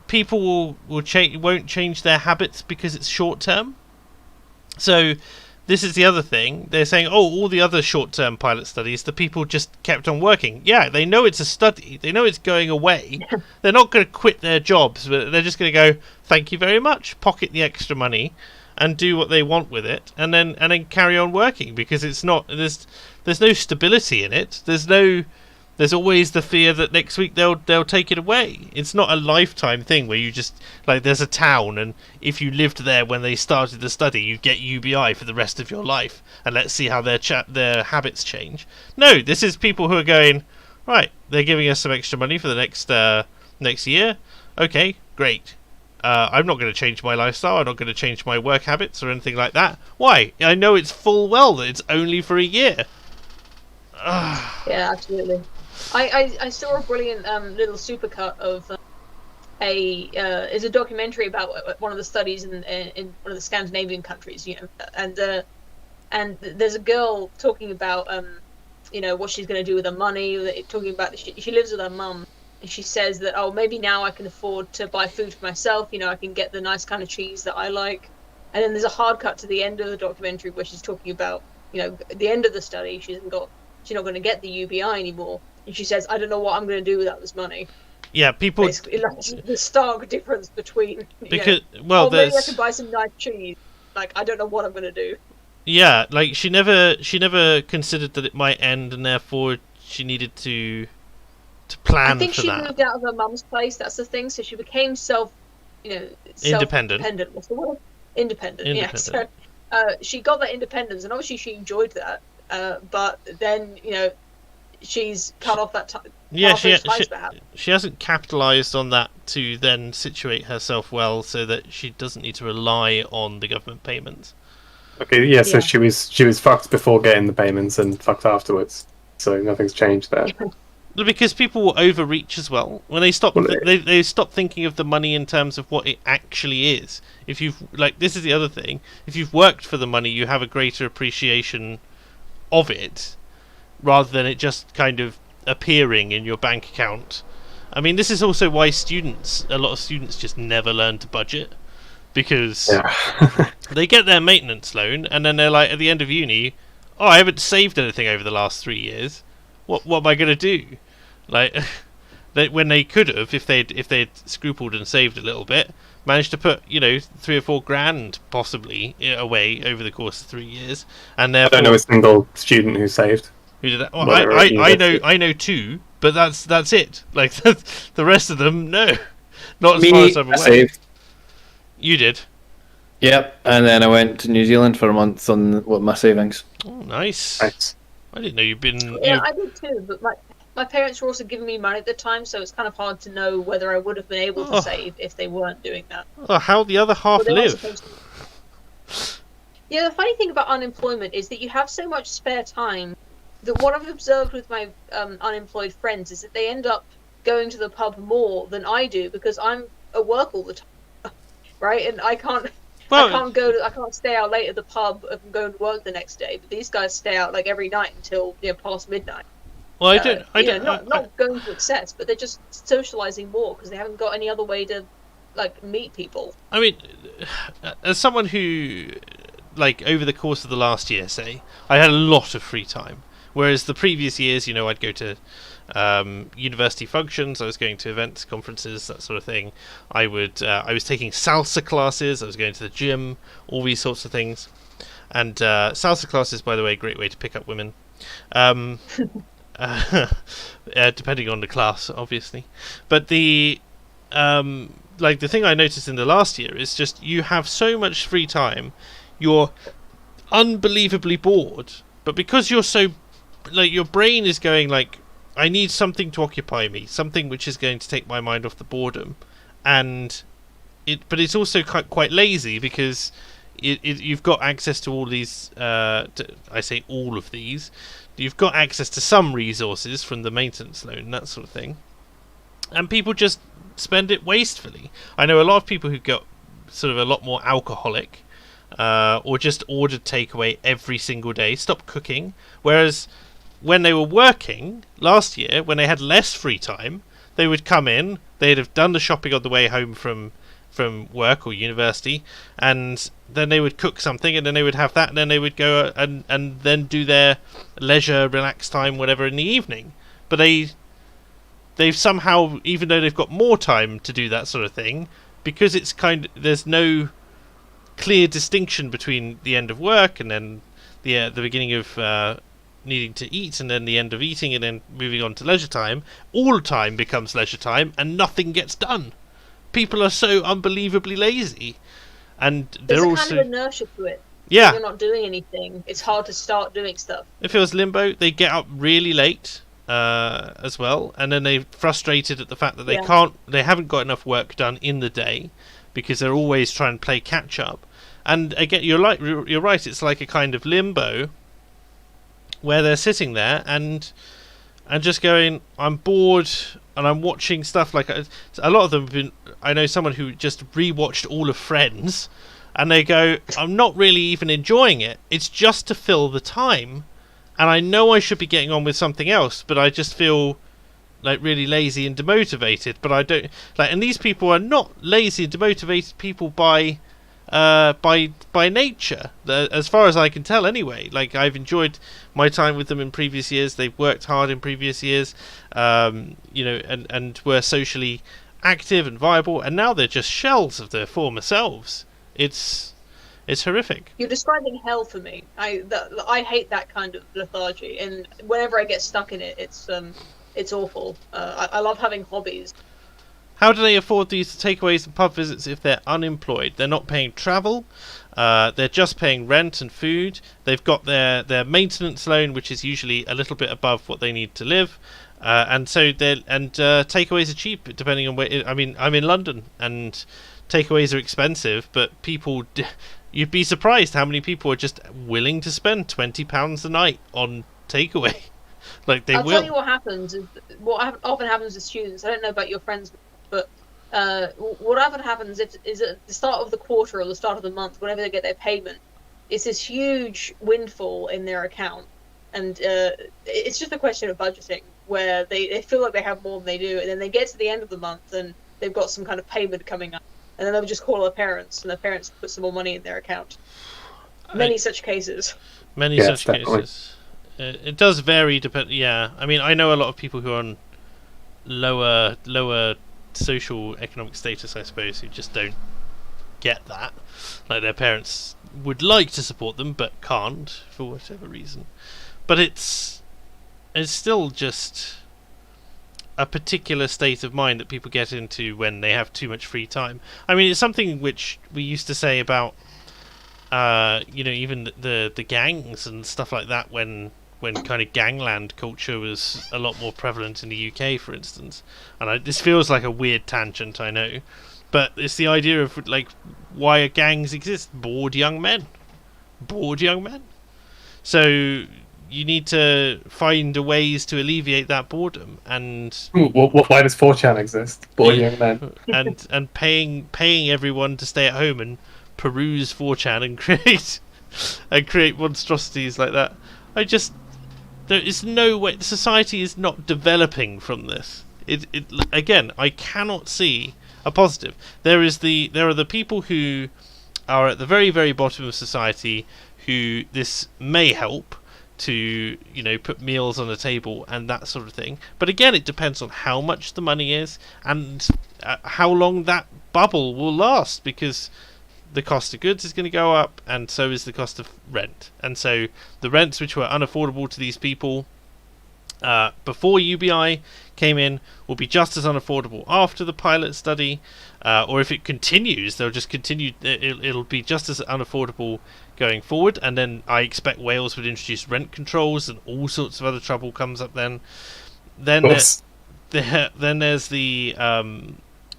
people won't change their habits because it's short term. So this is the other thing. They're saying, all the other short-term pilot studies, the people just kept on working. Yeah, they know it's a study. They know it's going away. They're not going to quit their jobs, but they're just going to go, thank you very much, pocket the extra money, and do what they want with it, and then carry on working, because it's not there's no stability in it. There's always the fear that next week they'll take it away. It's not a lifetime thing where you just, like, there's a town, and if you lived there when they started the study, you get UBI for the rest of your life, and let's see how their habits change. No, this is people who are going, right, they're giving us some extra money for the next year. Okay, great. I'm not going to change my lifestyle. I'm not going to change my work habits or anything like that. Why? I know it's full well that it's only for a year. Yeah, absolutely. I saw a brilliant little supercut of is a documentary about one of the studies in one of the Scandinavian countries, and there's a girl talking about what she's going to do with her money, talking about she lives with her mum, and she says that, maybe now I can afford to buy food for myself, I can get the nice kind of cheese that I like. And then there's a hard cut to the end of the documentary where she's talking about, at the end of the study, she's not going to get the UBI anymore. And she says, I don't know what I'm going to do without this money. Yeah, people... Basically, like, the stark difference between... Because, maybe I can buy some nice cheese. Like, I don't know what I'm going to do. Yeah, like, she never considered that it might end, and therefore she needed to plan for that. I think she moved out of her mum's place, that's the thing, so she became independent. What's the word? Independent. Yeah. So she got that independence, and obviously she enjoyed that, but then, she's cut off that time. Yeah, she hasn't capitalised on that to then situate herself well, so that she doesn't need to rely on the government payments. Okay, yeah. So she was fucked before getting the payments and fucked afterwards. So nothing's changed there. Because people will overreach as well when they stop. They stop thinking of the money in terms of what it actually is. If you've this is the other thing. If you've worked for the money, you have a greater appreciation of it, rather than it just kind of appearing in your bank account. I mean, this is also why a lot of students just never learn to budget, because they get their maintenance loan and then they're like, at the end of uni, oh, I haven't saved anything over the last 3 years. What am I going to do? Like, when they could have, if they'd scrupled and saved a little bit, managed to put 3 or 4 grand possibly away over the course of 3 years, and I therefore, don't know a single student who saved. who did that? Well, Whether at university. I know 2, but that's it. Like the rest of them, no, not as Me, far as I'm I aware. saved. You did. Yep, and then I went to New Zealand for a month on my savings. Oh, nice. Nice. I didn't know you'd been. Yeah, I did too, but my parents were also giving me money at the time, so it's kind of hard to know whether I would have been able to Oh. save if they weren't doing that. Oh, how the other half Well, they weren't live? supposed to. Yeah, the funny thing about unemployment is that you have so much spare time that what I've observed with my unemployed friends is that they end up going to the pub more than I do because I'm at work all the time, right? And I can't stay out late at the pub and go to work the next day. But these guys stay out like every night until past midnight. Well, I don't. Not going to excess, but they're just socializing more because they haven't got any other way to like meet people. I mean, as someone who, like, over the course of the last year, say, I had a lot of free time. Whereas the previous years, I'd go to university functions, I was going to events, conferences, that sort of thing. I was taking salsa classes, I was going to the gym, all these sorts of things. And salsa classes, by the way, a great way to pick up women. Depending on the class, obviously. But the thing I noticed in the last year is just you have so much free time, you're unbelievably bored, but because you're so, like, your brain is going like, I need something to occupy me, something which is going to take my mind off the boredom, but it's also quite lazy because you've got access to all these. I say all of these. You've got access to some resources from the maintenance loan and that sort of thing, and people just spend it wastefully. I know a lot of people who got sort of a lot more alcoholic, or just ordered takeaway every single day, stopped cooking. Whereas when they were working last year, when they had less free time, they would come in, they'd have done the shopping on the way home from work or university, and then they would cook something, and then they would have that, and then they would go and then do their leisure, relaxed time, whatever, in the evening. But they've somehow, even though they've got more time to do that sort of thing, because it's there's no clear distinction between the end of work and then the beginning of needing to eat, and then the end of eating, and then moving on to leisure time. All time becomes leisure time, and nothing gets done. People are so unbelievably lazy, and There's they're a also kind of inertia to it. yeah. You're not doing anything. It's hard to start doing stuff. If it was limbo, they get up really late as well, and then they're frustrated at the fact that they haven't got enough work done in the day because they're always trying to play catch up. And again, you're right. It's like a kind of limbo where they're sitting there and just going, I'm bored, and I'm watching stuff like a lot of them have been. I know someone who just rewatched all of Friends, and they go, I'm not really even enjoying it. It's just to fill the time, and I know I should be getting on with something else, but I just feel like really lazy and demotivated. But I don't like, and these people are not lazy and demotivated people by nature, as far as I can tell anyway. Like, I've enjoyed my time with them in previous years. They've worked hard in previous years, and were socially active and viable, and now they're just shells of their former selves. It's horrific. You're describing hell for me. I hate that kind of lethargy, and whenever I get stuck in it, it's awful. I love having hobbies. How do they afford these takeaways and pub visits if they're unemployed? They're not paying travel. They're just paying rent and food. They've got their maintenance loan, which is usually a little bit above what they need to live. And takeaways are cheap, depending on where. I'm in London, and takeaways are expensive. But you'd be surprised how many people are just willing to spend £20 a night on takeaway. Like, they will. I'll tell you what happens. What often happens with students. I don't know about your friends, but what often happens is at the start of the quarter or the start of the month, whenever they get their payment, it's this huge windfall in their account. and it's just a question of budgeting, where they feel like they have more than they do, and then they get to the end of the month and they've got some kind of payment coming up, and then they'll just call their parents, and their parents put some more money in their account. Many such cases. Many Yes, such definitely. cases. It does vary. Yeah, I mean, I know a lot of people who are on lower social economic status, I suppose, who just don't get that. Like, their parents would like to support them but can't for whatever reason. But it's still just a particular state of mind that people get into when they have too much free time. I mean, it's something which we used to say about even the gangs and stuff like that when kind of gangland culture was a lot more prevalent in the UK, for instance. And this feels like a weird tangent, I know, but it's the idea of, like, why gangs exist. Bored young men. So you need to find ways to alleviate that boredom, and Why does 4chan exist? Boy, young man. and paying everyone to stay at home and peruse 4chan and create monstrosities like that. There is no way. Society is not developing from this. Again, I cannot see a positive. There are the people who are at the very, very bottom of society, who this may help to, put meals on the table and that sort of thing. But again, it depends on how much the money is and how long that bubble will last, because the cost of goods is going to go up, and so is the cost of rent. And so the rents which were unaffordable to these people before UBI came in will be just as unaffordable after the pilot study, or if it continues, they'll just continue. It'll be just as unaffordable going forward, and then I expect Wales would introduce rent controls, and all sorts of other trouble comes up then. Then there's the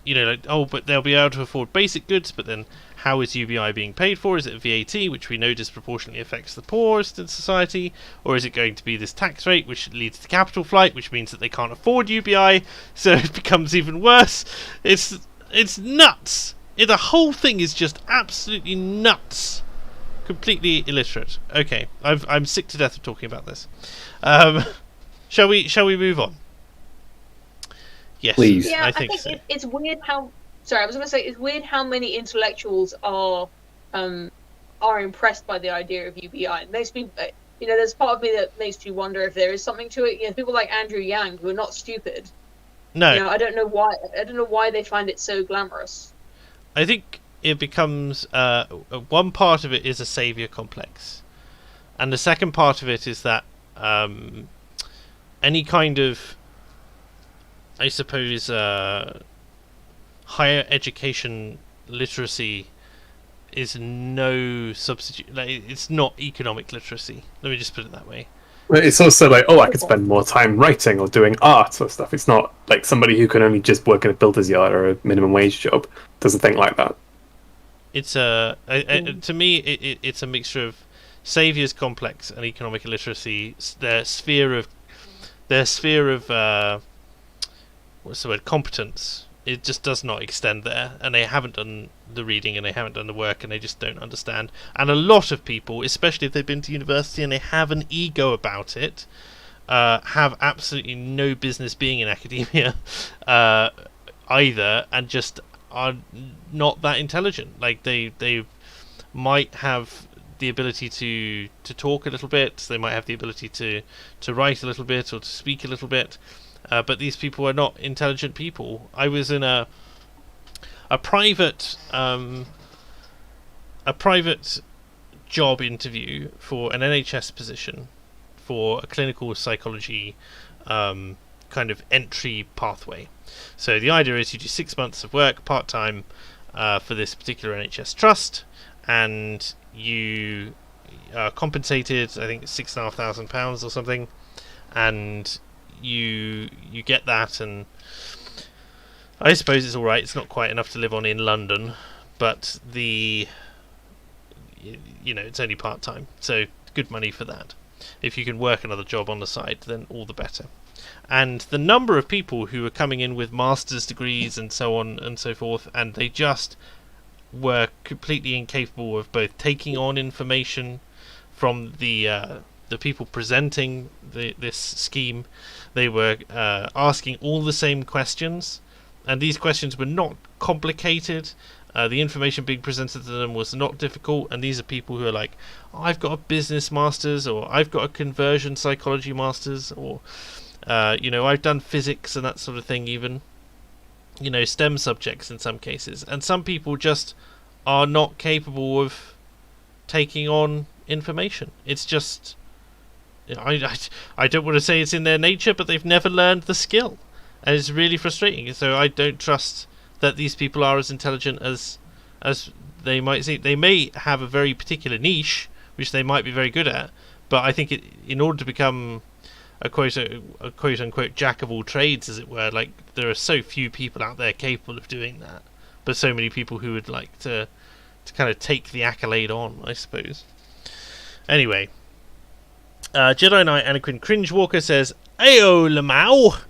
but they'll be able to afford basic goods, but then how is UBI being paid for? Is it VAT, which we know disproportionately affects the poorest in society, or is it going to be this tax rate, which leads to capital flight, which means that they can't afford UBI, so it becomes even worse? It's nuts. The whole thing is just absolutely nuts. Completely illiterate. Okay, I'm sick to death of talking about this. Shall we move on? Yes, Please. Yeah, I think so. it's weird how. Sorry, I was going to say it's weird how many intellectuals are impressed by the idea of UBI. It makes me, there's part of me that makes you wonder if there is something to it. People like Andrew Yang, who are not stupid. No, I don't know why. I don't know why they find it so glamorous. I think it becomes one part of it is a savior complex, and the second part of it is that any kind of, I suppose, higher education literacy is no substitute. Like, it's not economic literacy. Let me just put it that way. It's also like, I could spend more time writing or doing art or stuff. It's not like somebody who can only just work in a builder's yard or a minimum wage job doesn't think like that. It's to me, it's a mixture of saviors complex and economic illiteracy. Their sphere of what's the word, competence, it just does not extend there, and they haven't done the reading and they haven't done the work, and they just don't understand. And a lot of people, especially if they've been to university and they have an ego about it, have absolutely no business being in academia either, and just are not that intelligent. Like, they might have the ability to talk a little bit, they might have the ability to write a little bit or to speak a little bit, but these people are not intelligent people. I was in a private job interview for an NHS position for a clinical psychology kind of entry pathway. So the idea is you do 6 months of work part-time for this particular NHS trust, and you are compensated, I think it's £6,500 or something, and you get that, and I suppose it's alright. It's not quite enough to live on in London, but it's only part-time, so good money for that. If you can work another job on the side, then all the better. And the number of people who were coming in with master's degrees and so on and so forth, and they just were completely incapable of both taking on information from the the people presenting this scheme, they were asking all the same questions, and these questions were not complicated. The information being presented to them was not difficult, and these are people who are like, oh, I've got a business master's, or I've got a conversion psychology master's, or I've done physics and that sort of thing, even STEM subjects in some cases, and some people just are not capable of taking on information. It's just, I don't want to say it's in their nature, but they've never learned the skill, and it's really frustrating. So I don't trust that these people are as intelligent as they might seem. They may have a very particular niche which they might be very good at, but I think in order to become a quote unquote jack of all trades, as it were, like, there are so few people out there capable of doing that, but so many people who would like to kind of take the accolade on, I suppose. Anyway, Jedi Knight Anakin Cringewalker says, Ayo Lamau,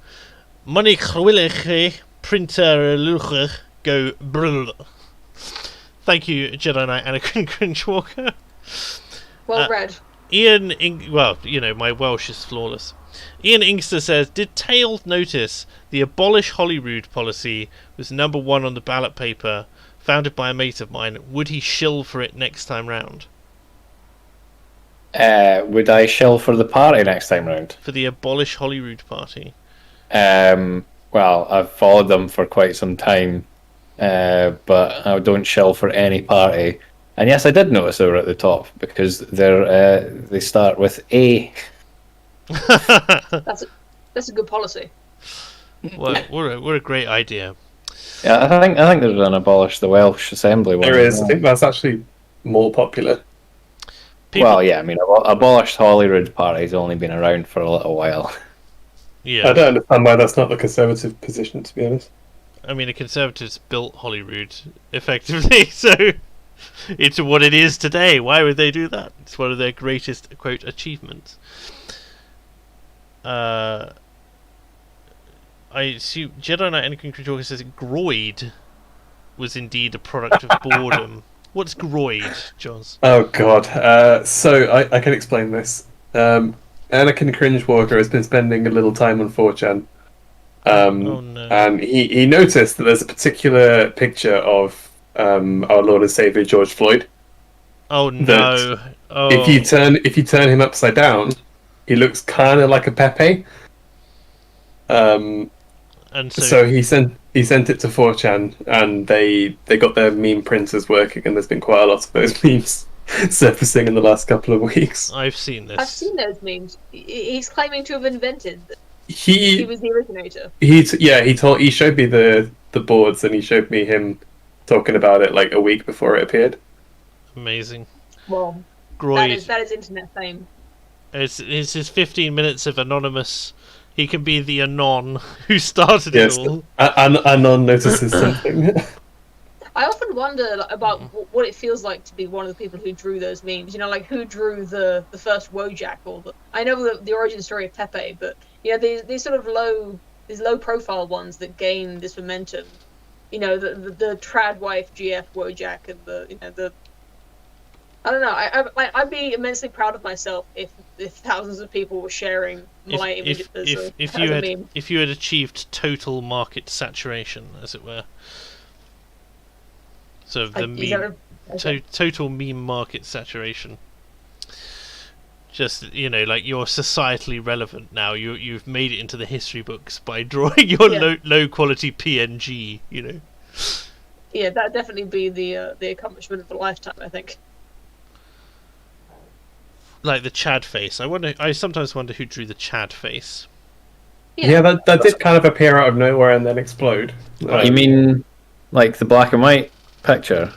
money chwilige, printer lucher, go brr. Thank you, Jedi Knight Anakin Cringewalker. Well read. My Welsh is flawless. Ian Inkster says, did Tails notice the abolish Holyrood policy was number 1 on the ballot paper, founded by a mate of mine? Would he shill for it next time round? Would I shill for the party next time round? For the abolish Holyrood party? Well, I've followed them for quite some time, but I don't shill for any party. And yes, I did notice they were at the top, because they start with A. That's a good policy. What a great idea. Yeah, I think there's an abolish the Welsh Assembly one. There is. I think that's actually more popular. Well, yeah, I mean, abolished Holyrood Party's only been around for a little while. Yeah. I don't understand why that's not the Conservative position, to be honest. I mean, the Conservatives built Holyrood, effectively, so it's what it is today. Why would they do that? It's one of their greatest, quote, achievements. I assume Jedi Knight Anakin Cringewalker says Groid was indeed a product of boredom. What's Groid, Joz? Oh god. So I can explain this. Anakin Cringewalker has been spending a little time on 4chan. Oh no. And he noticed that there's a particular picture of our Lord and Savior George Floyd. Oh no. Oh. If you turn him upside down, he looks kind of like a Pepe. And so he sent it to 4chan, and they got their meme printers working, and there's been quite a lot of those memes surfacing in the last couple of weeks. I've seen this. I've seen those memes. He's claiming to have invented that he was the originator. He showed me the boards, and he showed me him talking about it like a week before it appeared. Amazing. Well, Groid. that is internet fame. It's his 15 minutes of anonymous. He can be the anon who started it all. Anon notices something. I often wonder about what it feels like to be one of the people who drew those memes. Like who drew the first Wojak, or I know the origin story of Pepe, but these sort of low profile ones that gain this momentum. The trad wife GF Wojak, and the I don't know. I'd be immensely proud of myself if thousands of people were sharing my image as a meme. If you had achieved total market saturation, as it were. So the meme, total meme market saturation. Just like you're societally relevant now. You've made it into the history books by drawing your low quality PNG. Yeah, that'd definitely be the accomplishment of a lifetime, I think. Like the Chad face. I sometimes wonder who drew the Chad face. Yeah, that did kind of appear out of nowhere and then explode. You mean like the black and white picture?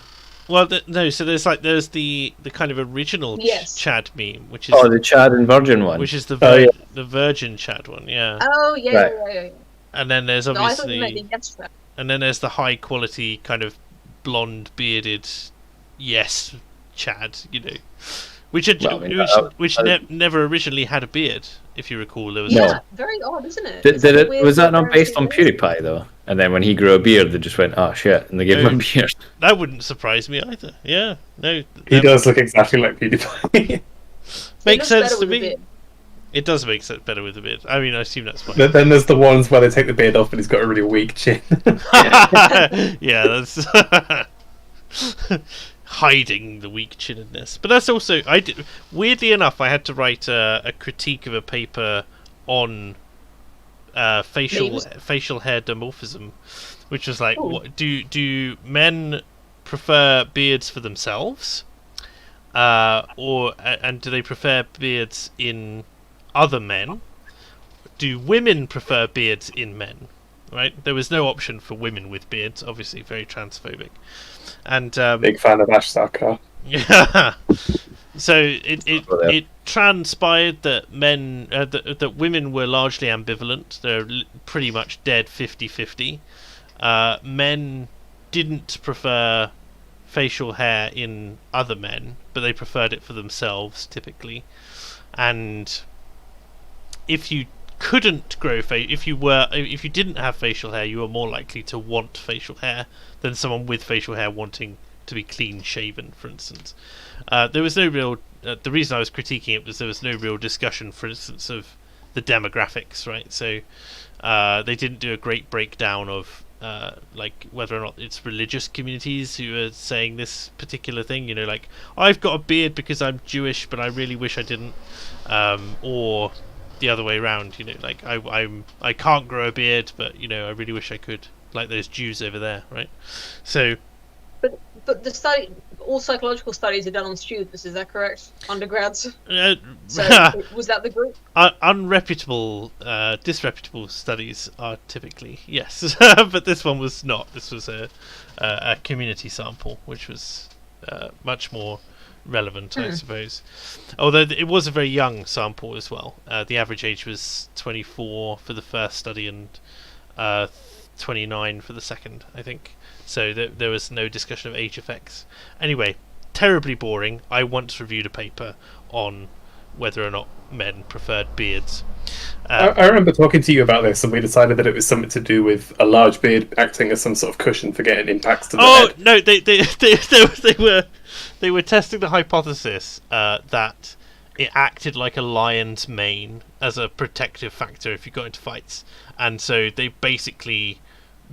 Well, no. So there's the kind of original Chad meme, which is the Chad and Virgin one, which is the the Virgin Chad one. Yeah. Oh yeah, right. Yeah. And then there's obviously, I thought you meant the and then there's the high quality kind of blonde bearded Chad. Which never originally had a beard, if you recall. There was very odd, isn't it? Was that not based on PewDiePie though? And then when he grew a beard, they just went, "Oh shit!" and they gave him a beard. That wouldn't surprise me either. Yeah, no. He does look exactly like PewDiePie. Makes looks better sense to with a me. beard. It does make sense better with a beard. I mean, I assume that's fine. But then there's the ones where they take the beard off and he's got a really weak chin. Yeah, that's hiding the weak chinnedness. But that's also weirdly enough, I had to write a critique of a paper on facial hair dimorphism, which was like, what, do men prefer beards for themselves, and do they prefer beards in other men? Do women prefer beards in men? Right, there was no option for women with beards. Obviously, very transphobic. And Big fan of Ash Sarkar. yeah. So it transpired that that women were largely ambivalent. They're pretty much dead 50-50. Men didn't prefer facial hair in other men, but they preferred it for themselves typically. And if you couldn't grow if you didn't have facial hair, you were more likely to want facial hair than someone with facial hair wanting to be clean shaven, for instance. There was no real the reason I was critiquing it was there was no real discussion, for instance, of the demographics, right? So they didn't do a great breakdown of like whether or not it's religious communities who are saying this particular thing, you know, like, I've got a beard because I'm Jewish but I really wish I didn't, or the other way around, you know, like I can't grow a beard but, you know, I really wish I could, like those Jews over there, right? So but the study, all psychological studies are done on students, is that correct? Undergrads. So was that the group? Unreputable, disreputable studies are typically yes, but this one was not. This was a community sample, which was much more relevant, I suppose. Although it was a very young sample as well. The average age was 24 for the first study and 29 for the second, I think. So there was no discussion of age effects. Anyway, terribly boring. I once reviewed a paper on whether or not men preferred beards. I remember talking to you about this, and we decided that it was something to do with a large beard acting as some sort of cushion for getting impacts to the head. No, they were testing the hypothesis that it acted like a lion's mane as a protective factor if you got into fights, and so they basically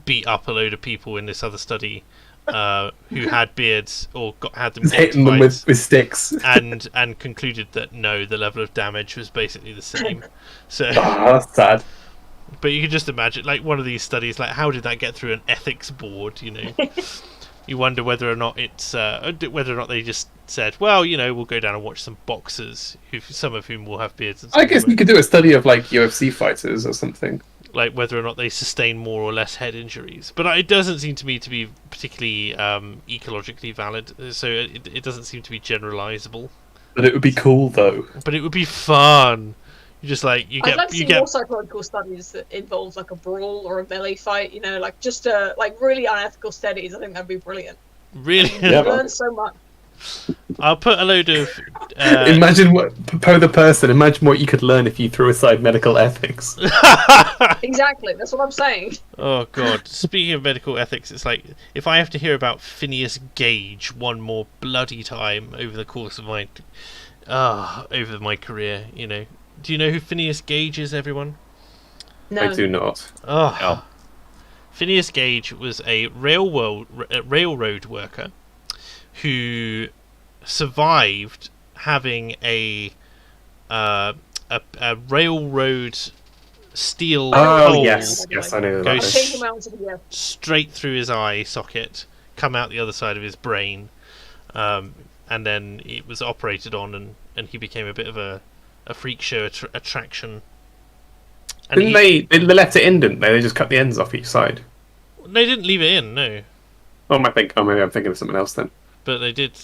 beat up a load of people in this other study who had beards or had them hitting them with sticks, and concluded that no, the level of damage was basically the same. So that's sad. But you can just imagine, like, one of these studies, like, how did that get through an ethics board? You know, you wonder whether or not it's whether or not they just said, well, you know, we'll go down and watch some boxers, some of whom will have beards. And I guess you could do a study of like UFC fighters or something. Like whether or not they sustain more or less head injuries, but it doesn't seem to me to be particularly ecologically valid. So it doesn't seem to be generalizable. But it would be cool though. But it would be fun. You just like I'd like to see more psychological studies that involves like a brawl or a melee fight. You know, like just like really unethical studies. I think that'd be brilliant. Really, you learn so much. I'll put a load of. Imagine Imagine what you could learn if you threw aside medical ethics. Exactly, that's what I'm saying. Oh god! Speaking of medical ethics, it's like if I have to hear about Phineas Gage one more bloody time over the course of my, over my career, you know. Do you know who Phineas Gage is, everyone? No. I do not. Oh. No. Phineas Gage was a railroad worker who survived having a railroad steel pole yes, I know go that. straight through his eye socket, come out the other side of his brain, and then it was operated on, and he became a bit of a freak show attraction. And they left it in, didn't they? They just cut the ends off each side. They didn't leave it in, no. Maybe I'm thinking of something else then. But they did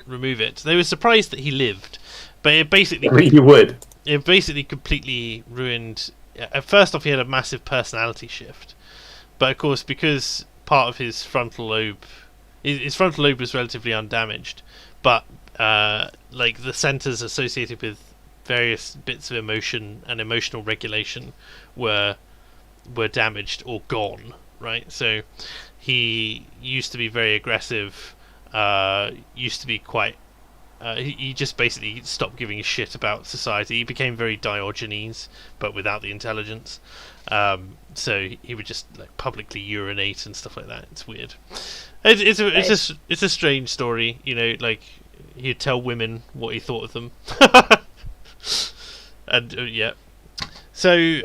remove it. They were surprised that he lived, but it basically you would. It basically completely ruined. First off, he had a massive personality shift, but of course, because part of his frontal lobe was relatively undamaged, but like the centers associated with various bits of emotion and emotional regulation were damaged or gone. Right, so he used to be very aggressive, used to be quite he just basically stopped giving a shit about society. He became very Diogenes, but without the intelligence. So he would just like publicly urinate and stuff like that. It's weird. It's a strange story, you know. Like he'd tell women what he thought of them, and yeah. So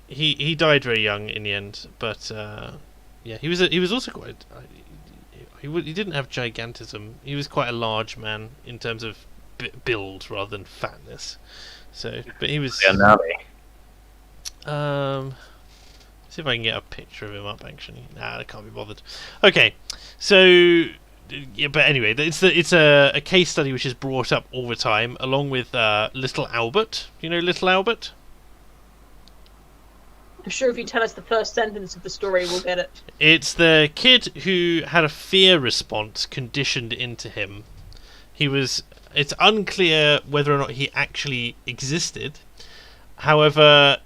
he died very young in the end, but yeah, he was also quite. He didn't have gigantism. He was quite a large man in terms of build rather than fatness. So, but he was. See if I can get a picture of him up. Actually, nah, I can't be bothered. Okay, so yeah, but anyway, it's a case study which is brought up all the time, along with Little Albert. You know Little Albert? I'm sure if you tell us the first sentence of the story, we'll get it. It's the kid who had a fear response conditioned into him. It's unclear whether or not he actually existed. However,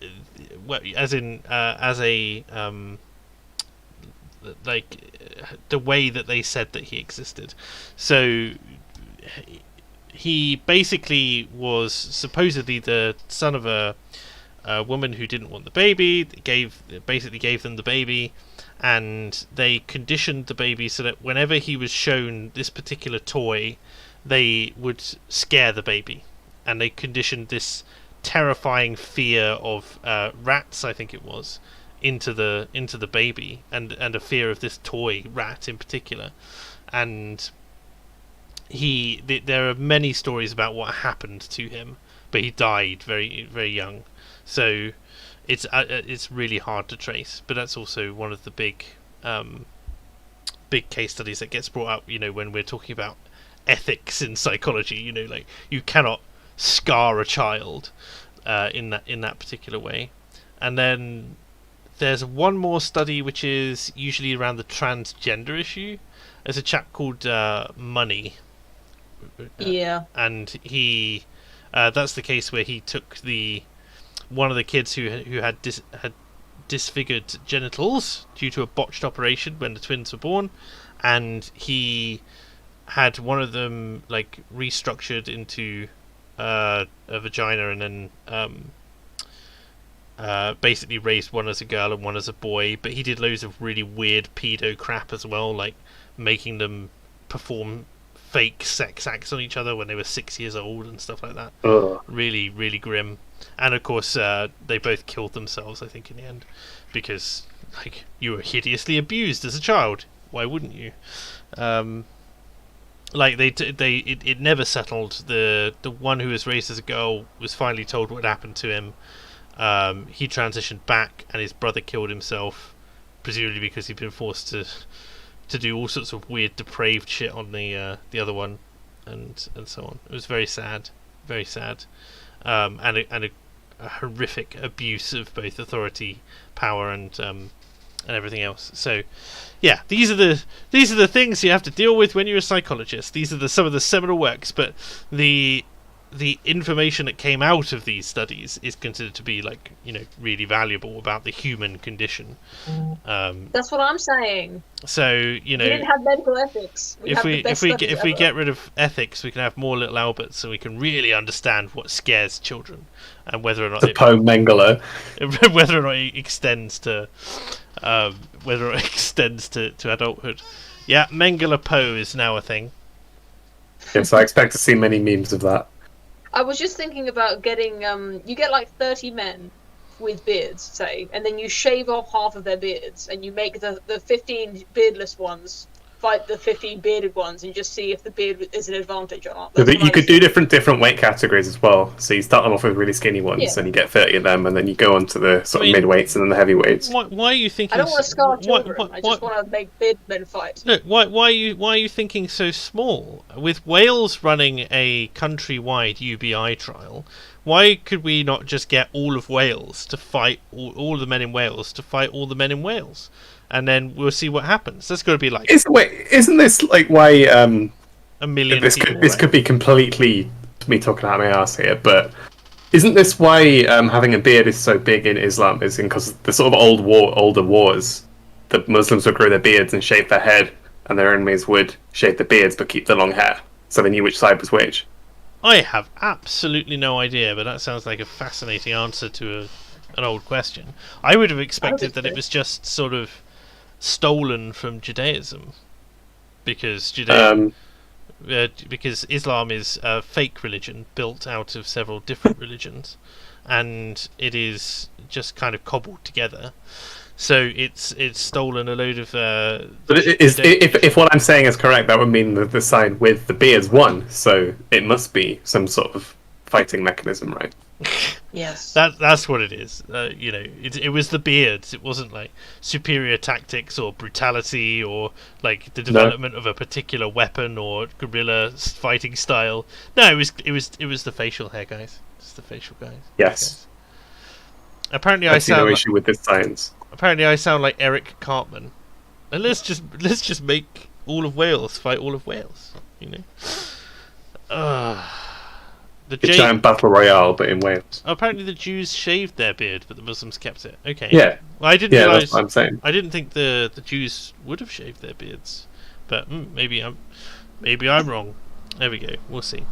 the way that they said that he existed. So he basically was supposedly the son of a woman who didn't want the baby. Basically gave them the baby, and they conditioned the baby so that whenever he was shown this particular toy, they would scare the baby, and they conditioned this terrifying fear of rats, I think it was, into the baby, and a fear of this toy rat in particular. And there are many stories about what happened to him, but he died very, very young. So it's really hard to trace, but that's also one of the big case studies that gets brought up, you know, when we're talking about ethics in psychology. You know, like you cannot scar a child in that particular way. And then there's one more study which is usually around the transgender issue. There's a chap called Money. Yeah. And he that's the case where he took one of the kids who had disfigured genitals due to a botched operation when the twins were born, and he had one of them like restructured into a vagina, and then basically raised one as a girl and one as a boy. But he did loads of really weird pedo crap as well, like making them perform fake sex acts on each other when they were 6 years old and stuff like that. Really, really grim. And of course, they both killed themselves, I think, in the end, because like you were hideously abused as a child. Why wouldn't you? Like it never settled. The one who was raised as a girl was finally told what happened to him. He transitioned back, and his brother killed himself, presumably because he'd been forced to do all sorts of weird, depraved shit on the other one, and so on. It was very sad, very sad, and a horrific abuse of both authority, power, and everything else. So, yeah, these are the things you have to deal with when you're a psychologist. These are some of the seminal works, but the information that came out of these studies is considered to be, like, you know, really valuable about the human condition. That's what I'm saying. So, you know, we didn't have medical ethics. If we get rid of ethics, we can have more Little Alberts, so we can really understand what scares children, and whether or not the Poe Mengele, whether or not it extends to adulthood. Yeah, Mengele Poe is now a thing. Yes, I expect to see many memes of that. I was just thinking about getting you get like 30 men with beards, say, and then you shave off half of their beards, and you make the 15 beardless ones fight the 15 bearded ones, and just see if the beard is an advantage or not. You could do different weight categories as well. So you start them off with really skinny ones, and you get 30 of them, and then you go on to the sort of mid-weights and then the heavyweights. Why are you thinking? I don't want to scar children. I just want to make beard men fight. Look, why are you thinking so small? With Wales running a countrywide UBI trial, why could we not just get all of Wales to fight all the men in Wales to fight all the men in Wales? And then we'll see what happens. That's got to be like. Isn't this like why? A million. This people, this could be completely me talking out my ass here, but isn't this why having a beard is so big in Islam? Is because the sort of older wars, the Muslims would grow their beards and shave their head, and their enemies would shave their beards but keep the long hair. so they knew which side was which. I have absolutely no idea, but that sounds like a fascinating answer to an old question. I would have expected that it was just sort of stolen from Judaism, because because Islam is a fake religion built out of several different religions, and it is just kind of cobbled together. So it's stolen a load of. But if what I'm saying is correct, that would mean that the side with the beards won. So it must be some sort of fighting mechanism, right? Yes. That's what it is. It was the beards. It wasn't like superior tactics or brutality or like the development of a particular weapon or guerrilla fighting style. No, it was the facial hair, guys. It's the facial guys. Yes. Apparently, I see no issue with this science. Apparently, I sound like Eric Cartman. And let's just make all of Wales fight all of Wales. The giant battle royale, but in Wales. Apparently, the Jews shaved their beard, but the Muslims kept it. Okay. Yeah. Well, I didn't realize. That's what I'm saying. I didn't think the Jews would have shaved their beards, but maybe I'm wrong. There we go. We'll see.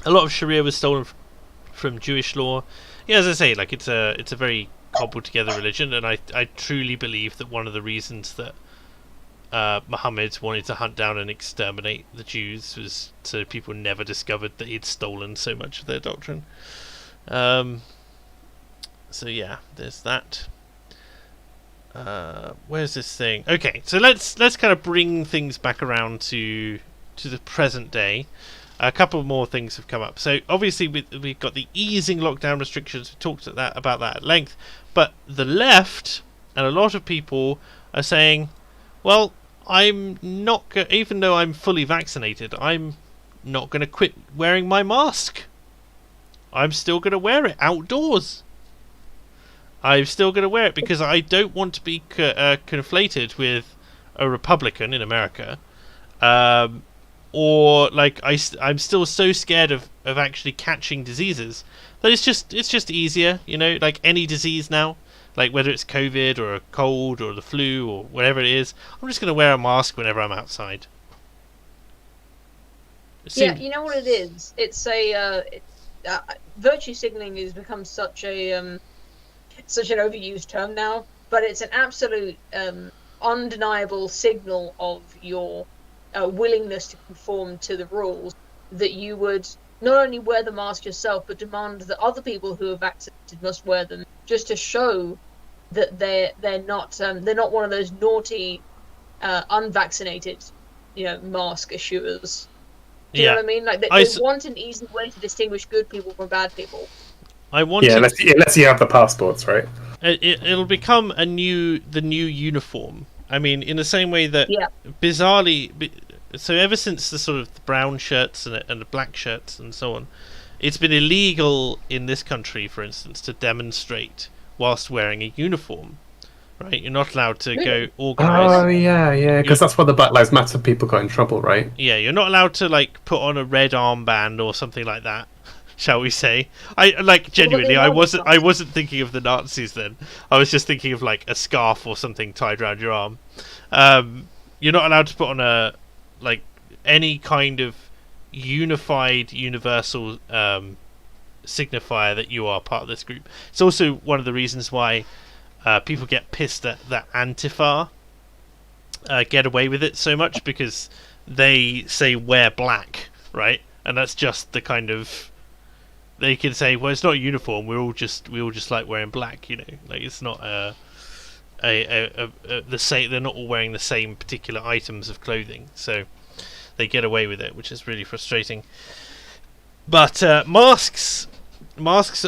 A lot of Sharia was stolen from Jewish law. Yeah, as I say, like it's a very cobbled together religion, and I truly believe that one of the reasons that Muhammad wanted to hunt down and exterminate the Jews was so people never discovered that he'd stolen so much of their doctrine. So yeah, there's that. Where's this thing? Okay, so let's kind of bring things back around to the present day. A couple more things have come up. So obviously we've got the easing lockdown restrictions. We talked about that at length. But the left and a lot of people are saying, well, I'm not even though I'm fully vaccinated, I'm not going to quit wearing my mask. I'm still going to wear it outdoors. I'm still going to wear it because I don't want to be conflated with a Republican in America. Or like I'm still so scared of actually catching diseases that it's just easier, like any disease now, like whether it's COVID or a cold or the flu or whatever it is, I'm just going to wear a mask whenever I'm outside. Yeah, you know what it is? It's virtue signaling has become such an overused term now, but it's an absolute undeniable signal of your willingness to conform to the rules, that you would not only wear the mask yourself, but demand that other people who are vaccinated must wear them, just to show that they're not one of those naughty, unvaccinated, mask eschewers. Do you know what I mean? Like they want an easy way to distinguish good people from bad people. Unless you have the passports, right? It'll become the new uniform. I mean, in the same way that, bizarrely, so ever since the sort of the brown shirts and the black shirts and so on, it's been illegal in this country, for instance, to demonstrate whilst wearing a uniform, right? You're not allowed to go organise. Oh, yeah, because that's why the Black Lives Matter people got in trouble, right? Yeah, you're not allowed to, like, put on a red armband or something like that, shall we say. Genuinely, I wasn't thinking of the Nazis then. I was just thinking of, like, a scarf or something tied around your arm. You're not allowed to put on any kind of unified, universal signifier that you are part of this group. It's also one of the reasons why people get pissed that Antifa get away with it so much, because they say wear black, right? And that's just the kind of, they can say, well, it's not a uniform. We all just like wearing black, like it's not the same. They're not all wearing the same particular items of clothing, so they get away with it, which is really frustrating. But masks,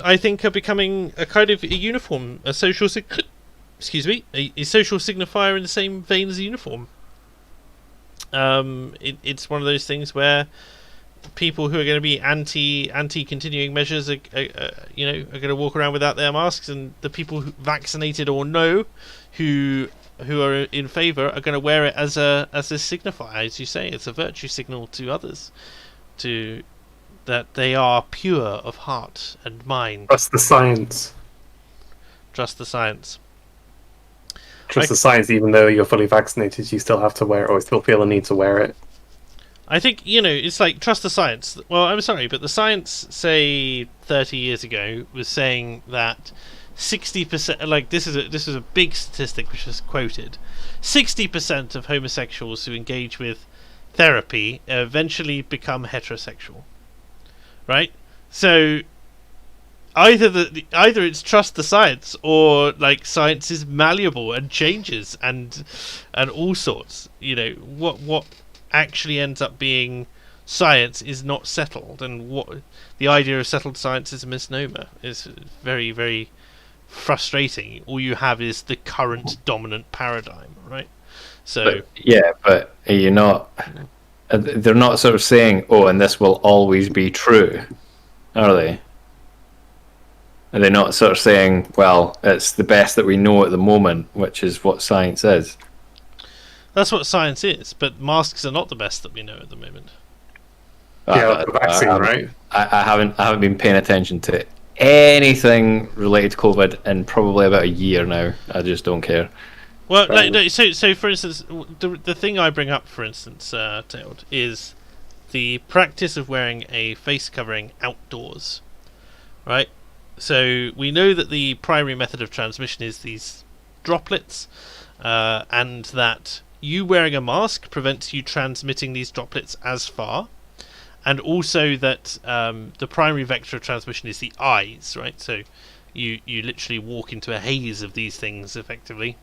I think, are becoming a kind of a uniform, a social a social signifier in the same vein as a uniform. It's one of those things where people who are going to be anti continuing measures are going to walk around without their masks, and the people who vaccinated or no who are in favour are going to wear it as a signifier, as you say. It's a virtue signal to others, to that they are pure of heart and mind. Trust the science. Trust the science. Trust the science, even though you're fully vaccinated, you still have to wear it, or still feel the need to wear it. I think, it's like trust the science. Well, I'm sorry, but the science, say 30 years ago, was saying that 60%, like this is a big statistic which was quoted. 60% of homosexuals who engage with therapy eventually become heterosexual. Right? So either it's trust the science, or like science is malleable and changes and all sorts. What actually ends up being science is not settled, and what the idea of settled science is a misnomer. Is very, very frustrating. All you have is the current dominant paradigm, right? So but you're not. They're not sort of saying, "Oh, and this will always be true," are they? Are they not sort of saying, "Well, it's the best that we know at the moment," which is what science is? that's what science is, but masks are not the best that we know at the moment. Yeah, the vaccine, right? I haven't been paying attention to anything related to COVID in probably about a year now. I just don't care. Well, so for instance, the thing I bring up, for instance, Tailed, is the practice of wearing a face covering outdoors, right? So we know that the primary method of transmission is these droplets, and that you wearing a mask prevents you transmitting these droplets as far, and also that the primary vector of transmission is the eyes, right? So you literally walk into a haze of these things effectively,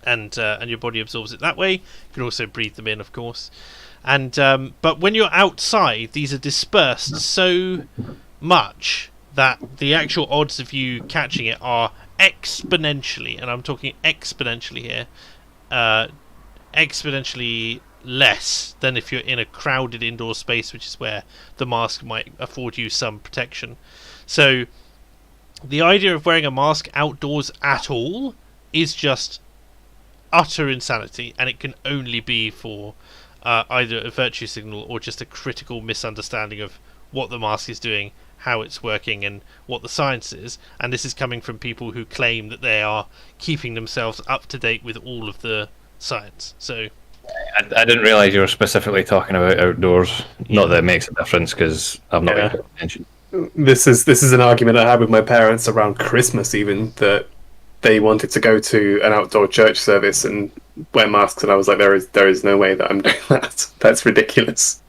and your body absorbs it that way. You can also breathe them in, of course, and but when you're outside, these are dispersed so much that the actual odds of you catching it are exponentially, and I'm talking exponentially here, exponentially less than if you're in a crowded indoor space, which is where the mask might afford you some protection. So the idea of wearing a mask outdoors at all is just utter insanity, and it can only be for either a virtue signal or just a critical misunderstanding of what the mask is doing, how it's working, and what the science is. And this is coming from people who claim that they are keeping themselves up to date with all of the science. So I didn't realise you were specifically talking about outdoors. Not that it makes a difference, because I've not been paying attention. This is an argument I had with my parents around Christmas, even, that they wanted to go to an outdoor church service and wear masks, and I was like, there is no way that I'm doing that. That's ridiculous.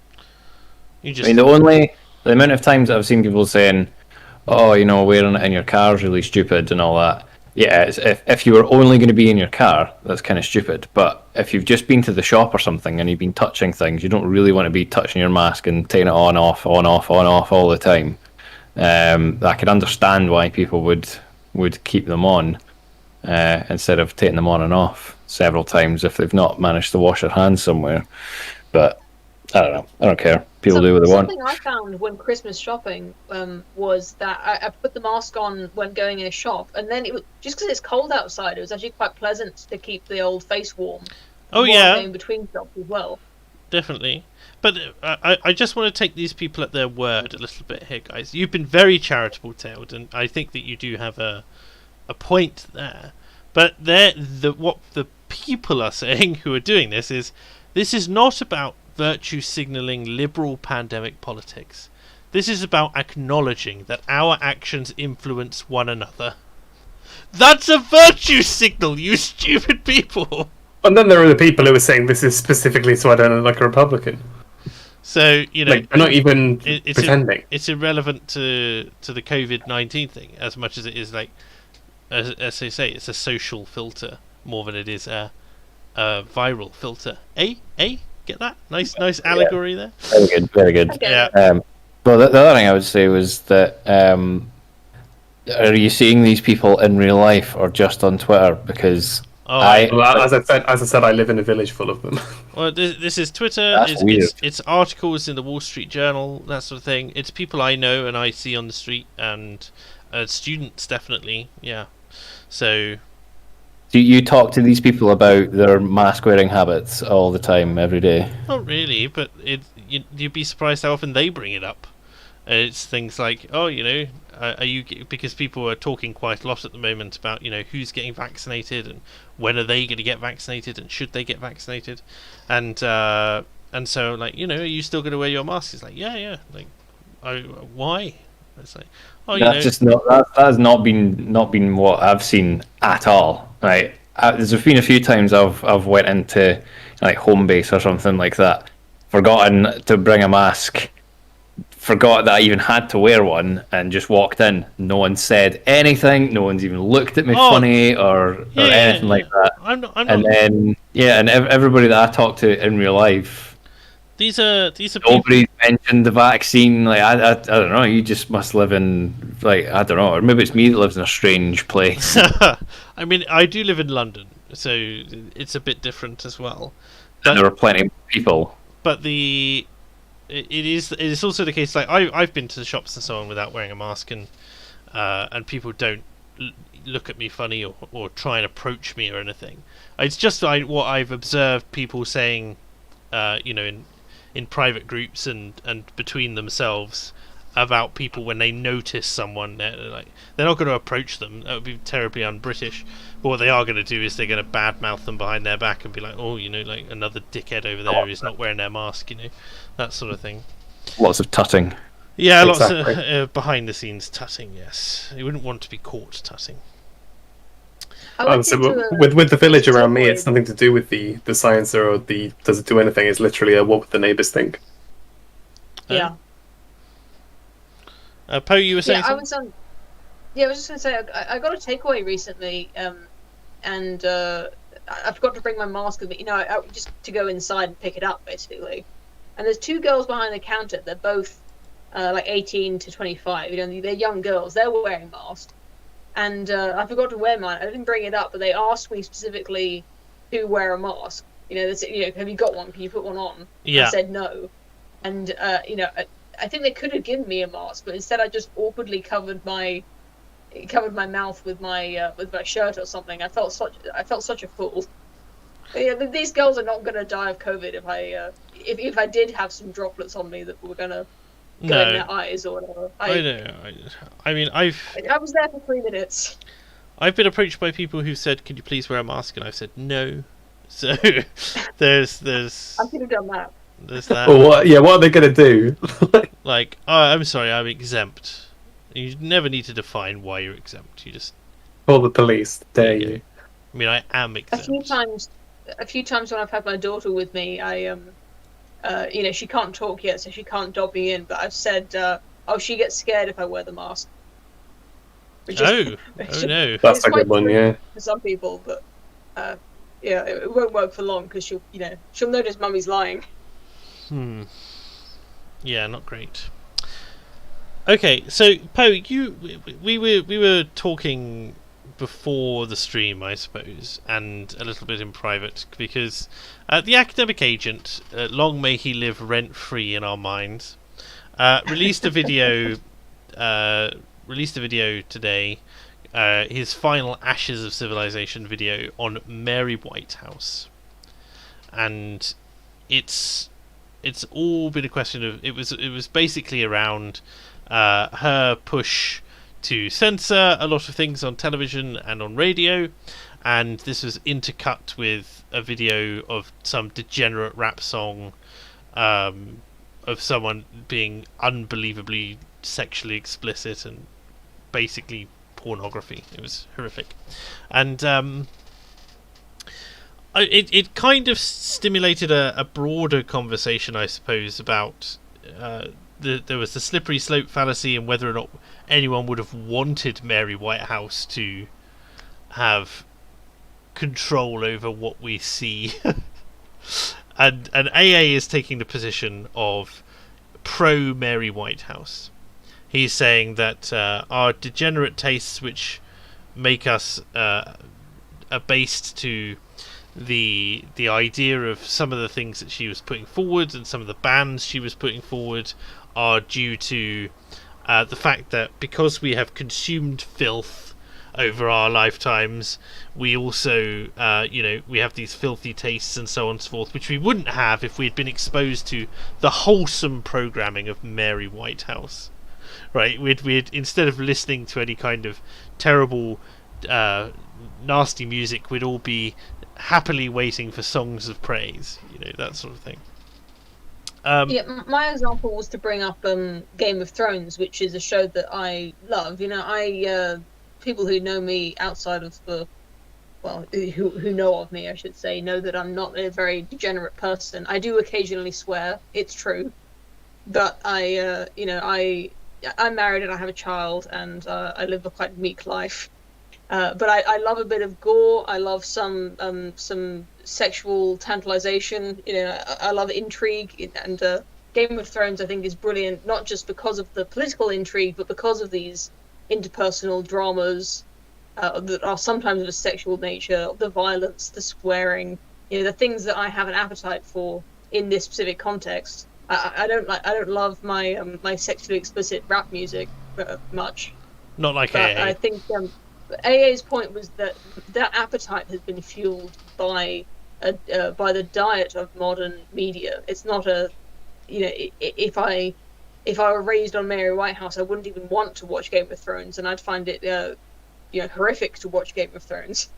you just I mean, the amount of times that I've seen people saying, "Oh, wearing it in your car is really stupid," and all that. Yeah, if you were only going to be in your car, that's kind of stupid. But if you've just been to the shop or something and you've been touching things, you don't really want to be touching your mask and taking it on, off, on, off, on, off all the time. I could understand why people would keep them on instead of taking them on and off several times if they've not managed to wash their hands somewhere. But I don't know. I don't care. People do what they want. Something I found when Christmas shopping was that I put the mask on when going in a shop, and then it was, just because it's cold outside, it was actually quite pleasant to keep the old face warm. Oh yeah, in between shops as well. Definitely. But I just want to take these people at their word a little bit here, guys. You've been very charitable, Tailed, and I think that you do have a point there. But what the people are saying who are doing this is not about virtue signalling liberal pandemic politics. This is about acknowledging that our actions influence one another. That's a virtue signal, you stupid people! And then there are the people who are saying this is specifically so I don't look like a Republican. So, they're not even pretending. It's irrelevant to the COVID-19 thing as much as it is, like, as they say, it's a social filter more than it is a viral filter. Get that? Nice allegory there. Very good. Okay. Yeah. Well, the other thing I would say was that are you seeing these people in real life or just on Twitter? Because as I said, I live in a village full of them. Well, this is Twitter. That's weird. It's articles in the Wall Street Journal, that sort of thing. It's people I know and I see on the street, and students definitely. Yeah. So. Do you talk to these people about their mask wearing habits all the time, every day? Not really, but you'd be surprised how often they bring it up. It's things like, are you, because people are talking quite a lot at the moment about, who's getting vaccinated and when are they going to get vaccinated and should they get vaccinated, and so like, you know, are you still going to wear your mask? He's like, yeah. Like, why? It's like, oh, you know, That's just not that has not been what I've seen at all. Right, there's been a few times I've went into like home base or something like that, forgotten to bring a mask, forgot that I even had to wear one, and just walked in. No one said anything. No one's even looked at me funny or anything like that. I'm not. And then everybody that I talk to in real life. These are people. Nobody mentioned the vaccine. Like I don't know. You just must live in like I don't know, or maybe it's me that lives in a strange place. I mean, I do live in London, so it's a bit different as well. And there are plenty of people. But it is also the case. Like I've been to the shops and so on without wearing a mask, and people don't look at me funny or try and approach me or anything. It's just what I've observed people saying, you know, in private groups and between themselves about people when they notice someone. They're not going to approach them. That would be terribly un-British. But what they are going to do is they're going to badmouth them behind their back and be like, oh, you know, like another dickhead over there who's not wearing their mask, you know, that sort of thing. Lots of tutting. Yeah, Exactly. lots of behind the scenes tutting. Yes, you wouldn't want to be caught tutting. So with the village around me, it's nothing to do with the science or the does it do anything. It's literally a what would the neighbours think. Yeah. Poe, you were saying I something? was just going to say, I got a takeaway recently, and I forgot to bring my mask with me. You know, just to go inside and pick it up, basically. And there's two girls behind the counter. They're both like 18 to 25. You know, they're young girls. They're wearing masks. And I forgot to wear mine. I didn't bring it up, but they asked me specifically to wear a mask. You know, have you got one? Can you put one on? Yeah. I said no. And you know, I think they could have given me a mask, but instead I just awkwardly covered my mouth with my shirt or something. I felt such a fool. But, yeah, these girls are not going to die of COVID if I did have some droplets on me that were going to go in their eyes or whatever. I know. I mean, I was there for 3 minutes. I've been approached by people who said, "Could you please wear a mask?" and I've said no. So there's I could have done that. There's that. Well, what are they going to do? Like, oh, I'm sorry, I'm exempt. You never need to define why you're exempt. You just Call the police. Dare you? I mean, I am exempt. A few times when I've had my daughter with me, I you know, she can't talk yet, so she can't dob me in. But I've said, she gets scared if I wear the mask. No. That's a good one, yeah. For some people, but yeah, it won't work for long because she'll notice Mummy's lying. Yeah, not great. Okay, so Poe, we were talking before the stream, I suppose, and a little bit in private, because the academic agent, long may he live rent free in our minds, released a video today, his final Ashes of Civilization video on Mary Whitehouse, and it's all been a question of it was basically around her push to censor a lot of things on television and on radio, and this was intercut with a video of some degenerate rap song of someone being unbelievably sexually explicit and basically pornography. It was horrific, and it kind of stimulated a broader conversation, I suppose, about there was the slippery slope fallacy and whether or not anyone would have wanted Mary Whitehouse to have control over what we see. and AA is taking the position of pro Mary Whitehouse. He's saying that our degenerate tastes, which make us abased to the idea of some of the things that she was putting forward and some of the bans she was putting forward, are due to the fact that because we have consumed filth over our lifetimes, we also we have these filthy tastes and so on and so forth, which we wouldn't have if we had been exposed to the wholesome programming of Mary Whitehouse. Right, we'd instead of listening to any kind of terrible, nasty music, we'd all be happily waiting for songs of praise. You know, that sort of thing. Yeah, my example was to bring up Game of Thrones, which is a show that I love. People who know me outside of who know of me, I should say, know that I'm not a very degenerate person. I do occasionally swear, it's true, but I'm married and I have a child, and I live a quite meek life. But I love a bit of gore. I love some sexual tantalization. I love intrigue, and Game of Thrones I think is brilliant, not just because of the political intrigue, but because of these interpersonal dramas that are sometimes of a sexual nature, the violence, the swearing, the things that I have an appetite for in this specific context. I don't love my sexually explicit rap music much, Not like but AA. I think AA's point was that appetite has been fueled by the diet of modern media. It's not if I were raised on Mary Whitehouse, I wouldn't even want to watch Game of Thrones, and I'd find it horrific to watch Game of Thrones.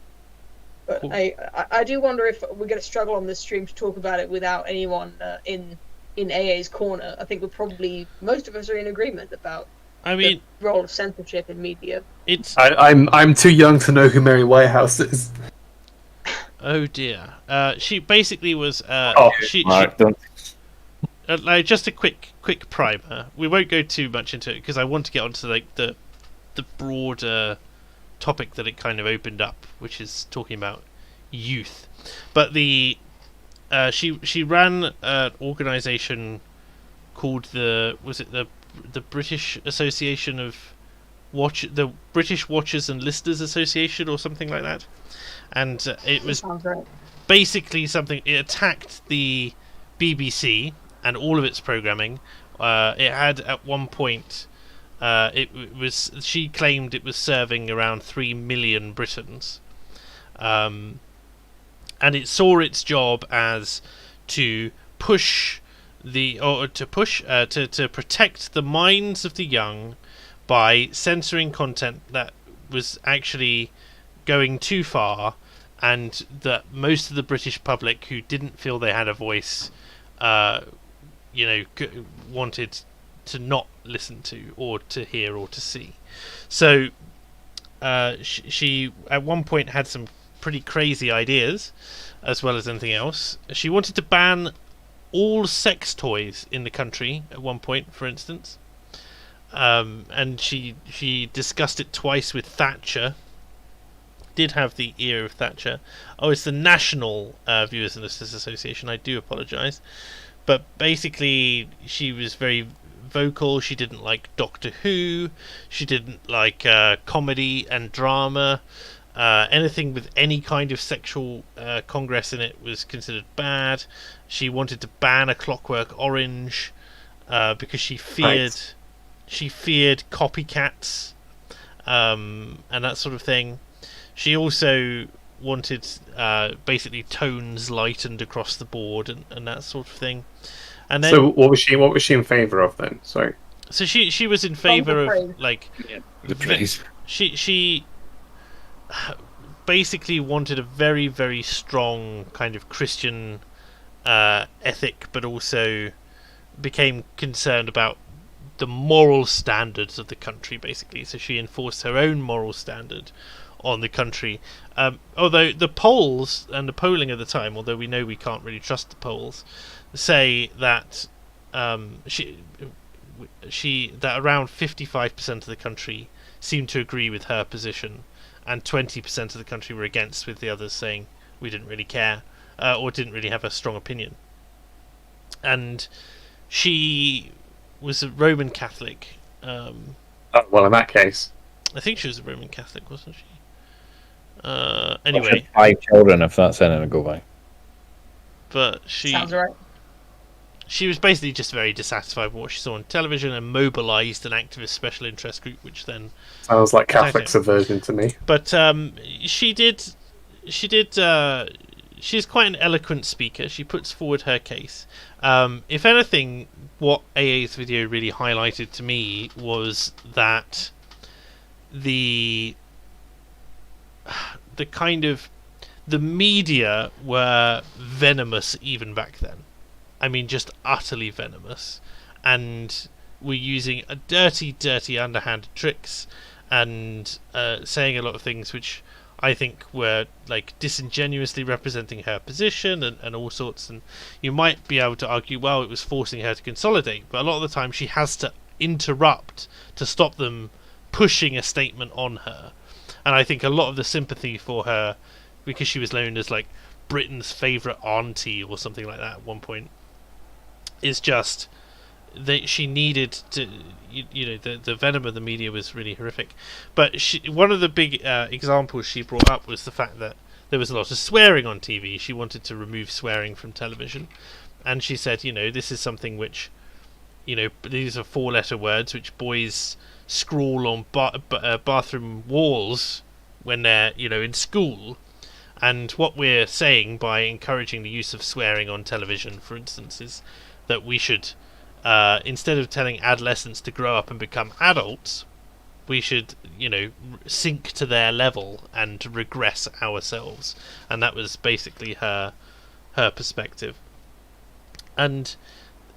But Cool. I do wonder if we're going to struggle on this stream to talk about it without anyone in AA's corner. I think most of us are in agreement about the role of censorship in media. I'm too young to know who Mary Whitehouse is. Oh dear. She basically was. Mark, don't. Just a quick primer. We won't go too much into it because I want to get onto the broader topic that it kind of opened up, which is talking about youth. But she ran an organisation called the British Association of the British Watchers and Listeners Association or something like that, and it was basically something. It attacked the BBC and all of its programming. It had at one point. She claimed it was serving around 3 million Britons, and it saw its job as to to protect the minds of the young by censoring content that was actually going too far, and that most of the British public who didn't feel they had a voice, wanted to not listen to or to hear or to see. So she at one point had some pretty crazy ideas, as well as anything else. She wanted to ban all sex toys in the country at one point, for instance, and she discussed it twice with Thatcher. Did have the ear of Thatcher. Oh, it's the National Viewers and Listeners Association. I do apologise, but basically she was very vocal. She didn't like Doctor Who. She didn't like comedy and drama. Anything with any kind of sexual congress in it was considered bad. She wanted to ban A Clockwork Orange because she feared copycats and that sort of thing. She also wanted basically tones lightened across the board and that sort of thing. And then, so what was she in favour of then? Sorry. So she was in favour of The praise. She basically wanted a very, very strong kind of Christian ethic, but also became concerned about the moral standards of the country, basically. So she enforced her own moral standard on the country. Although the polls and the polling at the time, although we know we can't really trust the polls, say that that around 55% of the country seemed to agree with her position, and 20% of the country were against, with the others saying we didn't really care or didn't really have a strong opinion. And she was a Roman Catholic. Well, in that case, I think she was a Roman Catholic, wasn't she? Anyway, 5 children, if that's anything to go by. But she Sounds right. She was basically just very dissatisfied with what she saw on television and mobilised an activist special interest group, which then sounds like Catholic subversion to me. But she's quite an eloquent speaker. She puts forward her case. If anything, what AA's video really highlighted to me was that the kind of the media were venomous even back then. I mean, just utterly venomous, and were using a dirty, underhanded tricks, and saying a lot of things which I think were like disingenuously representing her position and all sorts. And you might be able to argue, well, it was forcing her to consolidate, but a lot of the time she has to interrupt to stop them pushing a statement on her. And I think a lot of the sympathy for her, because she was known as like Britain's favourite auntie or something like that at one point, is just that she needed to, the venom of the media was really horrific. But one of the big examples she brought up was the fact that there was a lot of swearing on TV. She wanted to remove swearing from television, and she said, this is something which, these are 4-letter words which boys scrawl on bathroom walls when they're, in school. And what we're saying by encouraging the use of swearing on television, for instance, is that we should, instead of telling adolescents to grow up and become adults, we should, sink to their level and regress ourselves. And that was basically her perspective. And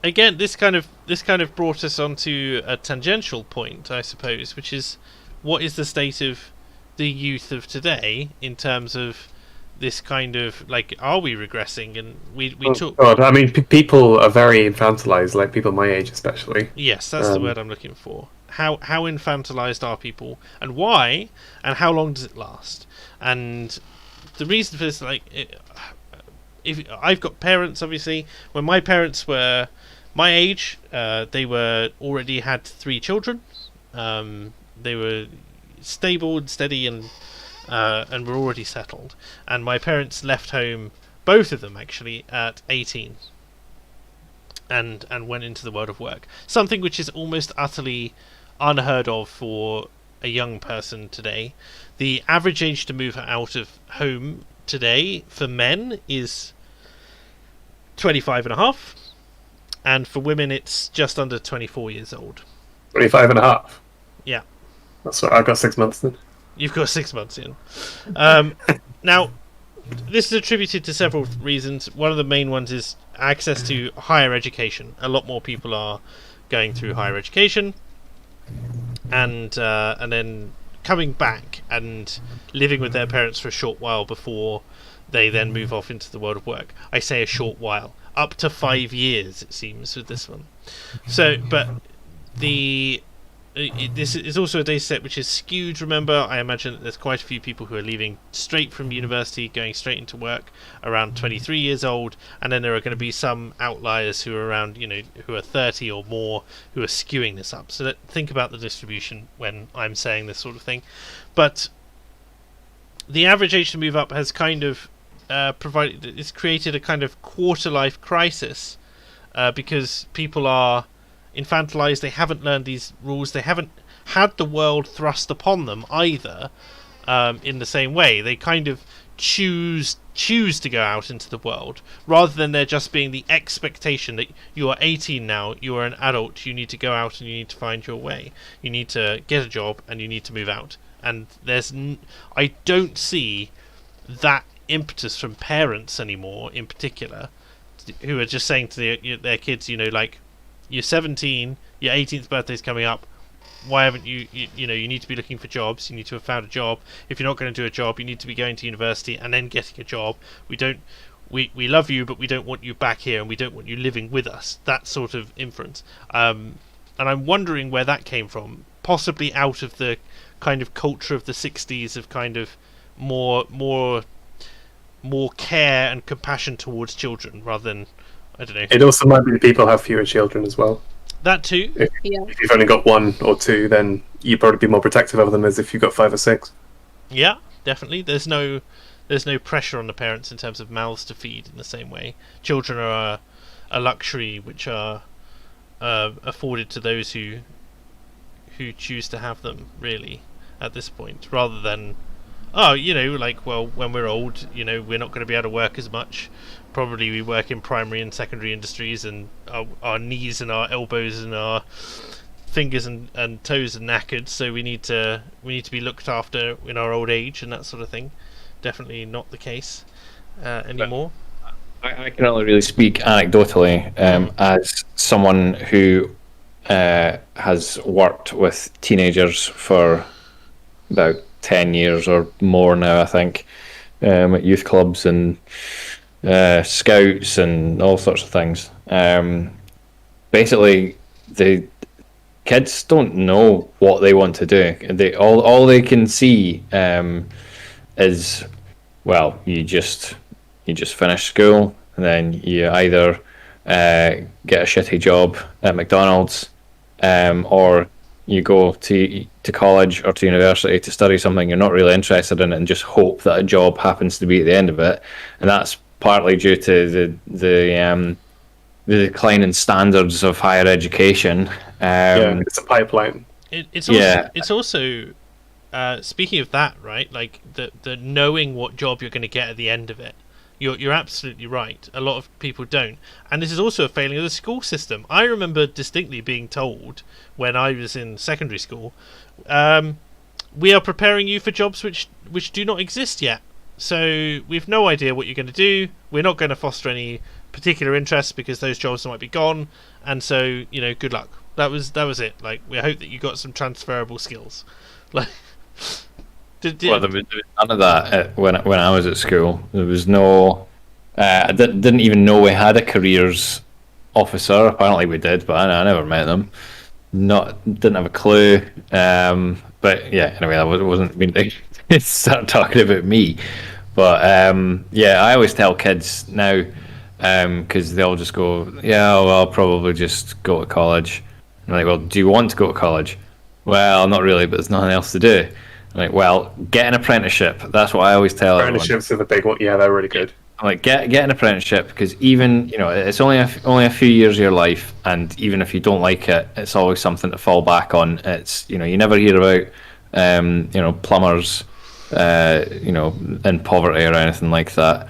again, this kind of brought us onto a tangential point, I suppose, which is, what is the state of the youth of today in terms of this kind of, like, are we regressing? And we talk. God, I mean, people are very infantilized, like people my age especially. Yes, that's the word I'm looking for. How infantilized are people, and why, and how long does it last? And the reason for this, like, if I've got parents, obviously, when my parents were my age, they were already had 3 children. They were stable and steady and were already settled. And my parents left home, both of them actually, at 18, and went into the world of work. Something which is almost utterly unheard of for a young person today. The average age to move out of home today for men is 25 and a half, and for women it's just under 24 years old. 25 and a half? Yeah. That's what I've got 6 months then. You've got 6 months in. Now, this is attributed to several reasons. One of the main ones is access to higher education. A lot more people are going through higher education, and then coming back and living with their parents for a short while before they then move off into the world of work. I say a short while, up to 5 years it seems with this one. So, but this is also a data set which is skewed. Remember, I imagine that there's quite a few people who are leaving straight from university, going straight into work around 23 years old, and then there are going to be some outliers who are around, who are 30 or more, who are skewing this up. So think about the distribution when I'm saying this sort of thing. But the average age to move up has kind of it's created a kind of quarter-life crisis, because people are infantilized. They haven't learned these rules. They haven't had the world thrust upon them either, in the same way. They kind of choose to go out into the world, rather than there just being the expectation that you are 18 now, you are an adult, you need to go out and you need to find your way, you need to get a job and you need to move out. And I don't see that impetus from parents anymore, in particular, who are just saying to their kids, like, you're 17, your 18th birthday's coming up, why haven't you need to be looking for jobs, you need to have found a job. If you're not going to do a job, you need to be going to university and then getting a job. We love you, but we don't want you back here, and we don't want you living with us. That sort of inference. And I'm wondering where that came from. Possibly out of the kind of culture of the 60s of kind of more care and compassion towards children, rather than, I don't know. It also might be that people have fewer children as well. That too. If you've only got 1 or 2, then you'd probably be more protective of them as if you've got 5 or 6. Yeah, definitely. There's no pressure on the parents in terms of mouths to feed in the same way. Children are a luxury which are afforded to those who choose to have them, really, at this point, rather than, when we're old, we're not going to be able to work as much. Probably we work in primary and secondary industries, and our knees and our elbows and our fingers and toes are knackered, so we need to be looked after in our old age and that sort of thing. Definitely not the case anymore. I can only really speak anecdotally as someone who has worked with teenagers for about 10 years or more now, I think, at youth clubs and scouts and all sorts of things. Basically, the kids don't know what they want to do. All they can see is, well, you just finish school and then you either get a shitty job at McDonald's, or you go to college or to university to study something you're not really interested in and just hope that a job happens to be at the end of it. And that's partly due to the decline in standards of higher education. It's a pipeline. It's also speaking of that, right? Like the knowing what job you're going to get at the end of it. You're absolutely right. A lot of people don't, and this is also a failing of the school system. I remember distinctly being told when I was in secondary school, we are preparing you for jobs which do not exist yet. So we've no idea what you're going to do. We're not going to foster any particular interests because those jobs might be gone, and so good luck. That was it. Like, we hope that you got some transferable skills. Like, well, there was none of that when I was at school. There was no. I didn't even know we had a careers officer. Apparently we did, but I never met them. Didn't have a clue. But yeah, anyway, I wasn't mean to start talking about me. But I always tell kids now, because they'll just go, yeah, well, I'll probably just go to college. I'm like, well, do you want to go to college? Well, not really, but there's nothing else to do. I'm like, well, get an apprenticeship. That's what I always tell everyone. Apprenticeships are the big one. Yeah, they're really good. I'm like, get an apprenticeship, because even it's only a few years of your life, and even if you don't like it, it's always something to fall back on. It's you never hear about plumbers in poverty or anything like that.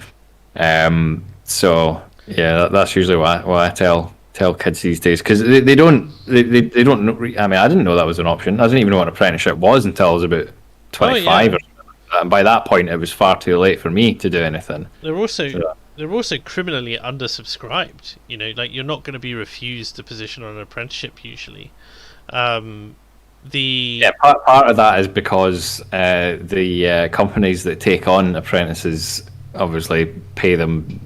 So yeah, that's usually what I tell kids these days, because they don't know. I mean, I didn't know that was an option. I didn't even know what an apprenticeship was until I was about 25 or something. And by that point, it was far too late for me to do anything. They're also criminally undersubscribed. Like, you're not going to be refused a position on an apprenticeship usually. Part of that is because the companies that take on apprentices obviously pay them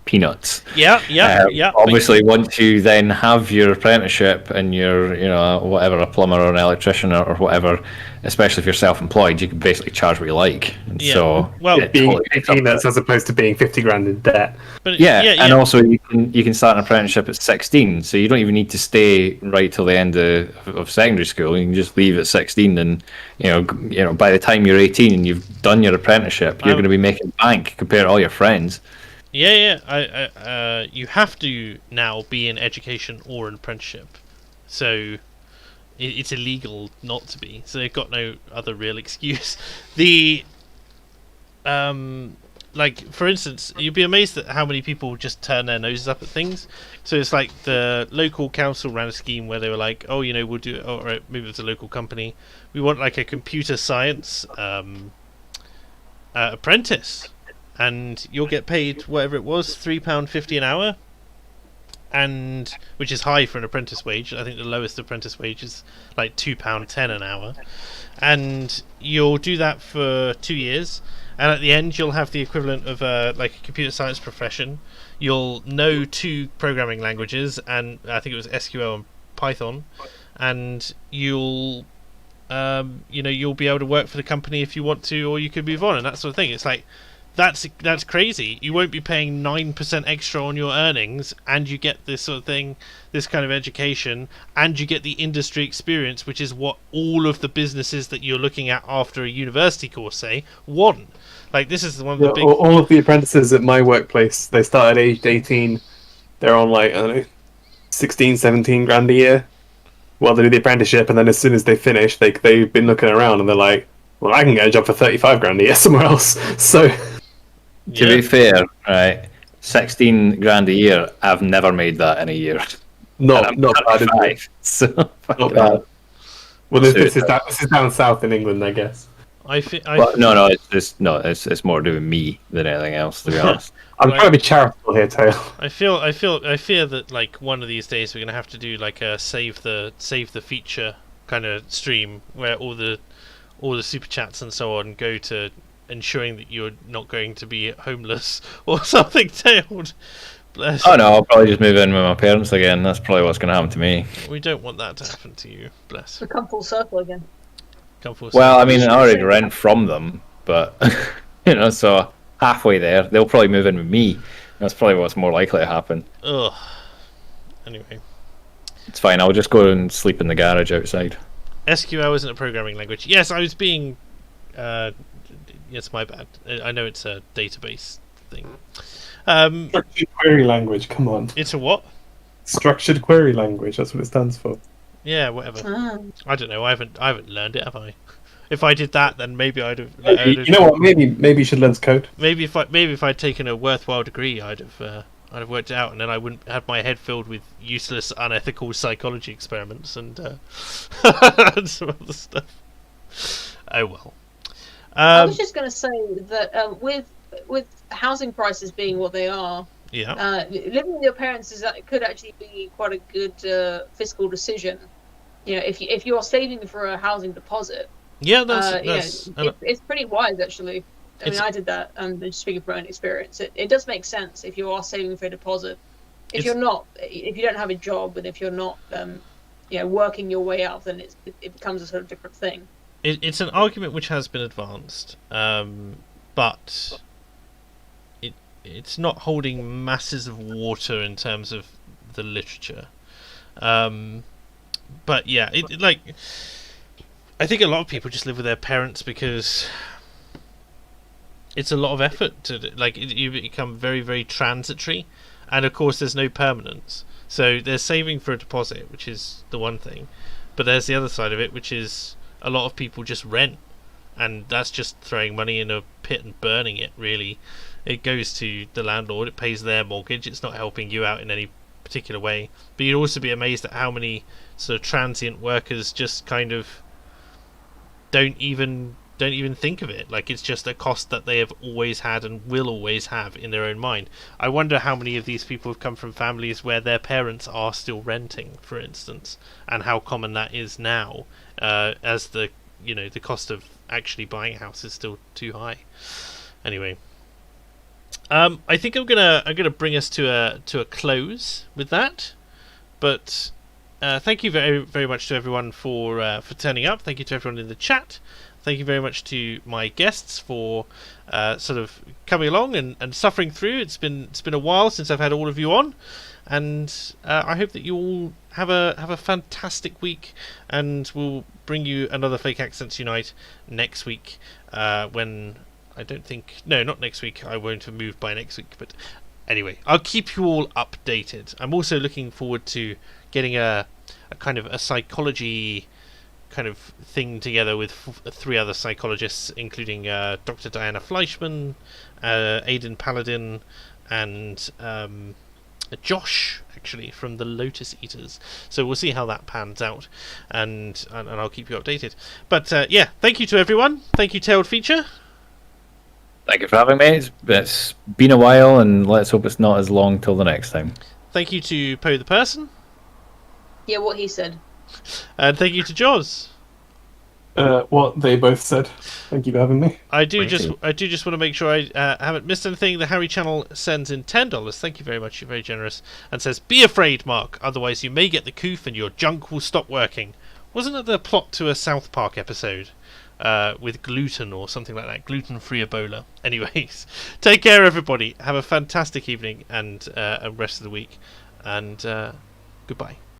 peanuts. Obviously, once you then have your apprenticeship and you're, whatever, a plumber or an electrician or whatever, especially if you're self-employed, you can basically charge what you like. And so, being peanuts as opposed to being 50 grand in debt. But and also you can start an apprenticeship at 16, so you don't even need to stay right till the end of secondary school. You can just leave at 16, and by the time you're 18 and you've done your apprenticeship, you're going to be making bank compared to all your friends. You have to now be in education or an apprenticeship, so it's illegal not to be. So they've got no other real excuse. Like, for instance, you'd be amazed at how many people just turn their noses up at things. So it's like the local council ran a scheme where they were like, oh, we'll do, or maybe it's a local company, we want like a computer science apprentice. And you'll get paid whatever it was, £3.50 an hour, and which is high for an apprentice wage. I think the lowest apprentice wage is like £2.10 an hour, and you'll do that for 2 years. And at the end, you'll have the equivalent of like a computer science profession. You'll know 2 programming languages, and I think it was SQL and Python, and you'll you'll be able to work for the company if you want to, or you could move on and that sort of thing. It's like, that's crazy. You won't be paying 9% extra on your earnings, and you get this sort of thing, this kind of education, and you get the industry experience, which is what all of the businesses that you're looking at after a university course say want. Like, this is one of the big... All of the apprentices at my workplace, they start at age 18. They're on, like, I don't know, 16, 17 grand a year while they do the apprenticeship, and then as soon as they finish, they've been looking around and they're like, well, I can get a job for 35 grand a year somewhere else. So... To be fair, right, 16 grand a year, I've never made that in a year. Not bad. So not bad. Well, this is down south in England, I guess. Well, no, it's more to do with me than anything else, to be honest. I'm Right. trying to be charitable here, Tail. I fear that like one of these days we're gonna have to do like a save the feature kind of stream where all the super chats and so on go to ensuring that you're not going to be homeless or something. Tailed. Bless. Oh no, I'll probably just move in with my parents again. That's probably what's going to happen to me. We don't want that to happen to you. Bless. We come full circle again. Come full Well, I circle. mean, I already rent from them, but so halfway there, they'll probably move in with me. That's probably what's more likely to happen. Ugh. Anyway, It's fine. I'll just go and sleep in the garage outside. SQL isn't a programming language. Yes, I was being. Yes, my bad. I know it's a database thing. Structured query language, come on. It's a what? Structured query language, that's what it stands for. Yeah, whatever. Ah. I don't know. I haven't learned it, have I? If I did that, then maybe I'd have. You know what? Maybe you should learn to code. Maybe if I'd taken a worthwhile degree, I'd have worked it out, and then I wouldn't have my head filled with useless, unethical psychology experiments and and some other stuff. Oh well. I was just going to say that with housing prices being what they are, Yeah. living with your parents could actually be quite a good fiscal decision. You know, if you are saving for a housing deposit, Yeah, that's it's pretty wise actually. I mean, I did that. Just speaking from my own experience, it does make sense if you are saving for a deposit. If you don't have a job, and if you're not, working your way up, then it becomes a sort of different thing. It's an argument which has been advanced, but it's not holding masses of water in terms of the literature. But yeah, I think a lot of people just live with their parents because it's a lot of effort to you become very, very transitory, and of course there's no permanence. So they're saving for a deposit, which is the one thing, but there's the other side of it, which is a lot of people just rent, and that's just throwing money in a pit and burning it. Really, it goes to the landlord, it pays their mortgage, it's not helping you out in any particular way. But you'd also be amazed at how many sort of transient workers just kind of don't even think of it. Like, it's just a cost that they have always had and will always have in their own mind. I wonder how many of these people have come from families where their parents are still renting, for instance, and how common that is now, as the cost of actually buying a house is still too high. Anyway, I think I'm gonna bring us to a close with that, but thank you very, very much to everyone for turning up. Thank you to everyone in the chat. Thank you very much to my guests for sort of coming along and suffering through. It's been a while since I've had all of you on, and I hope that you all have a fantastic week. And we'll bring you another Fake Accents Unite next week. When I don't think not next week. I won't have moved by next week, but anyway, I'll keep you all updated. I'm also looking forward to getting a kind of a psychology kind of thing together with 3 other psychologists, including Dr. Diana Fleischman, Aidan Paladin, and Josh, actually, from the Lotus Eaters. So we'll see how that pans out, and I'll keep you updated. But yeah, thank you to everyone. Thank you, Tailed Feature. Thank you for having me. It's been a while, and let's hope it's not as long till the next time. Thank you to Poe the Person. Yeah, what he said. And thank you to Jaws. What they both said. Thank you for having me. I do just want to make sure I haven't missed anything. The Harry Channel sends in $10. Thank you very much. You're very generous. And says, "Be afraid, Mark. Otherwise, you may get the coof and your junk will stop working." Wasn't it the plot to a South Park episode with gluten or something like that? Gluten-free Ebola. Anyways, take care, everybody. Have a fantastic evening and a rest of the week. And goodbye.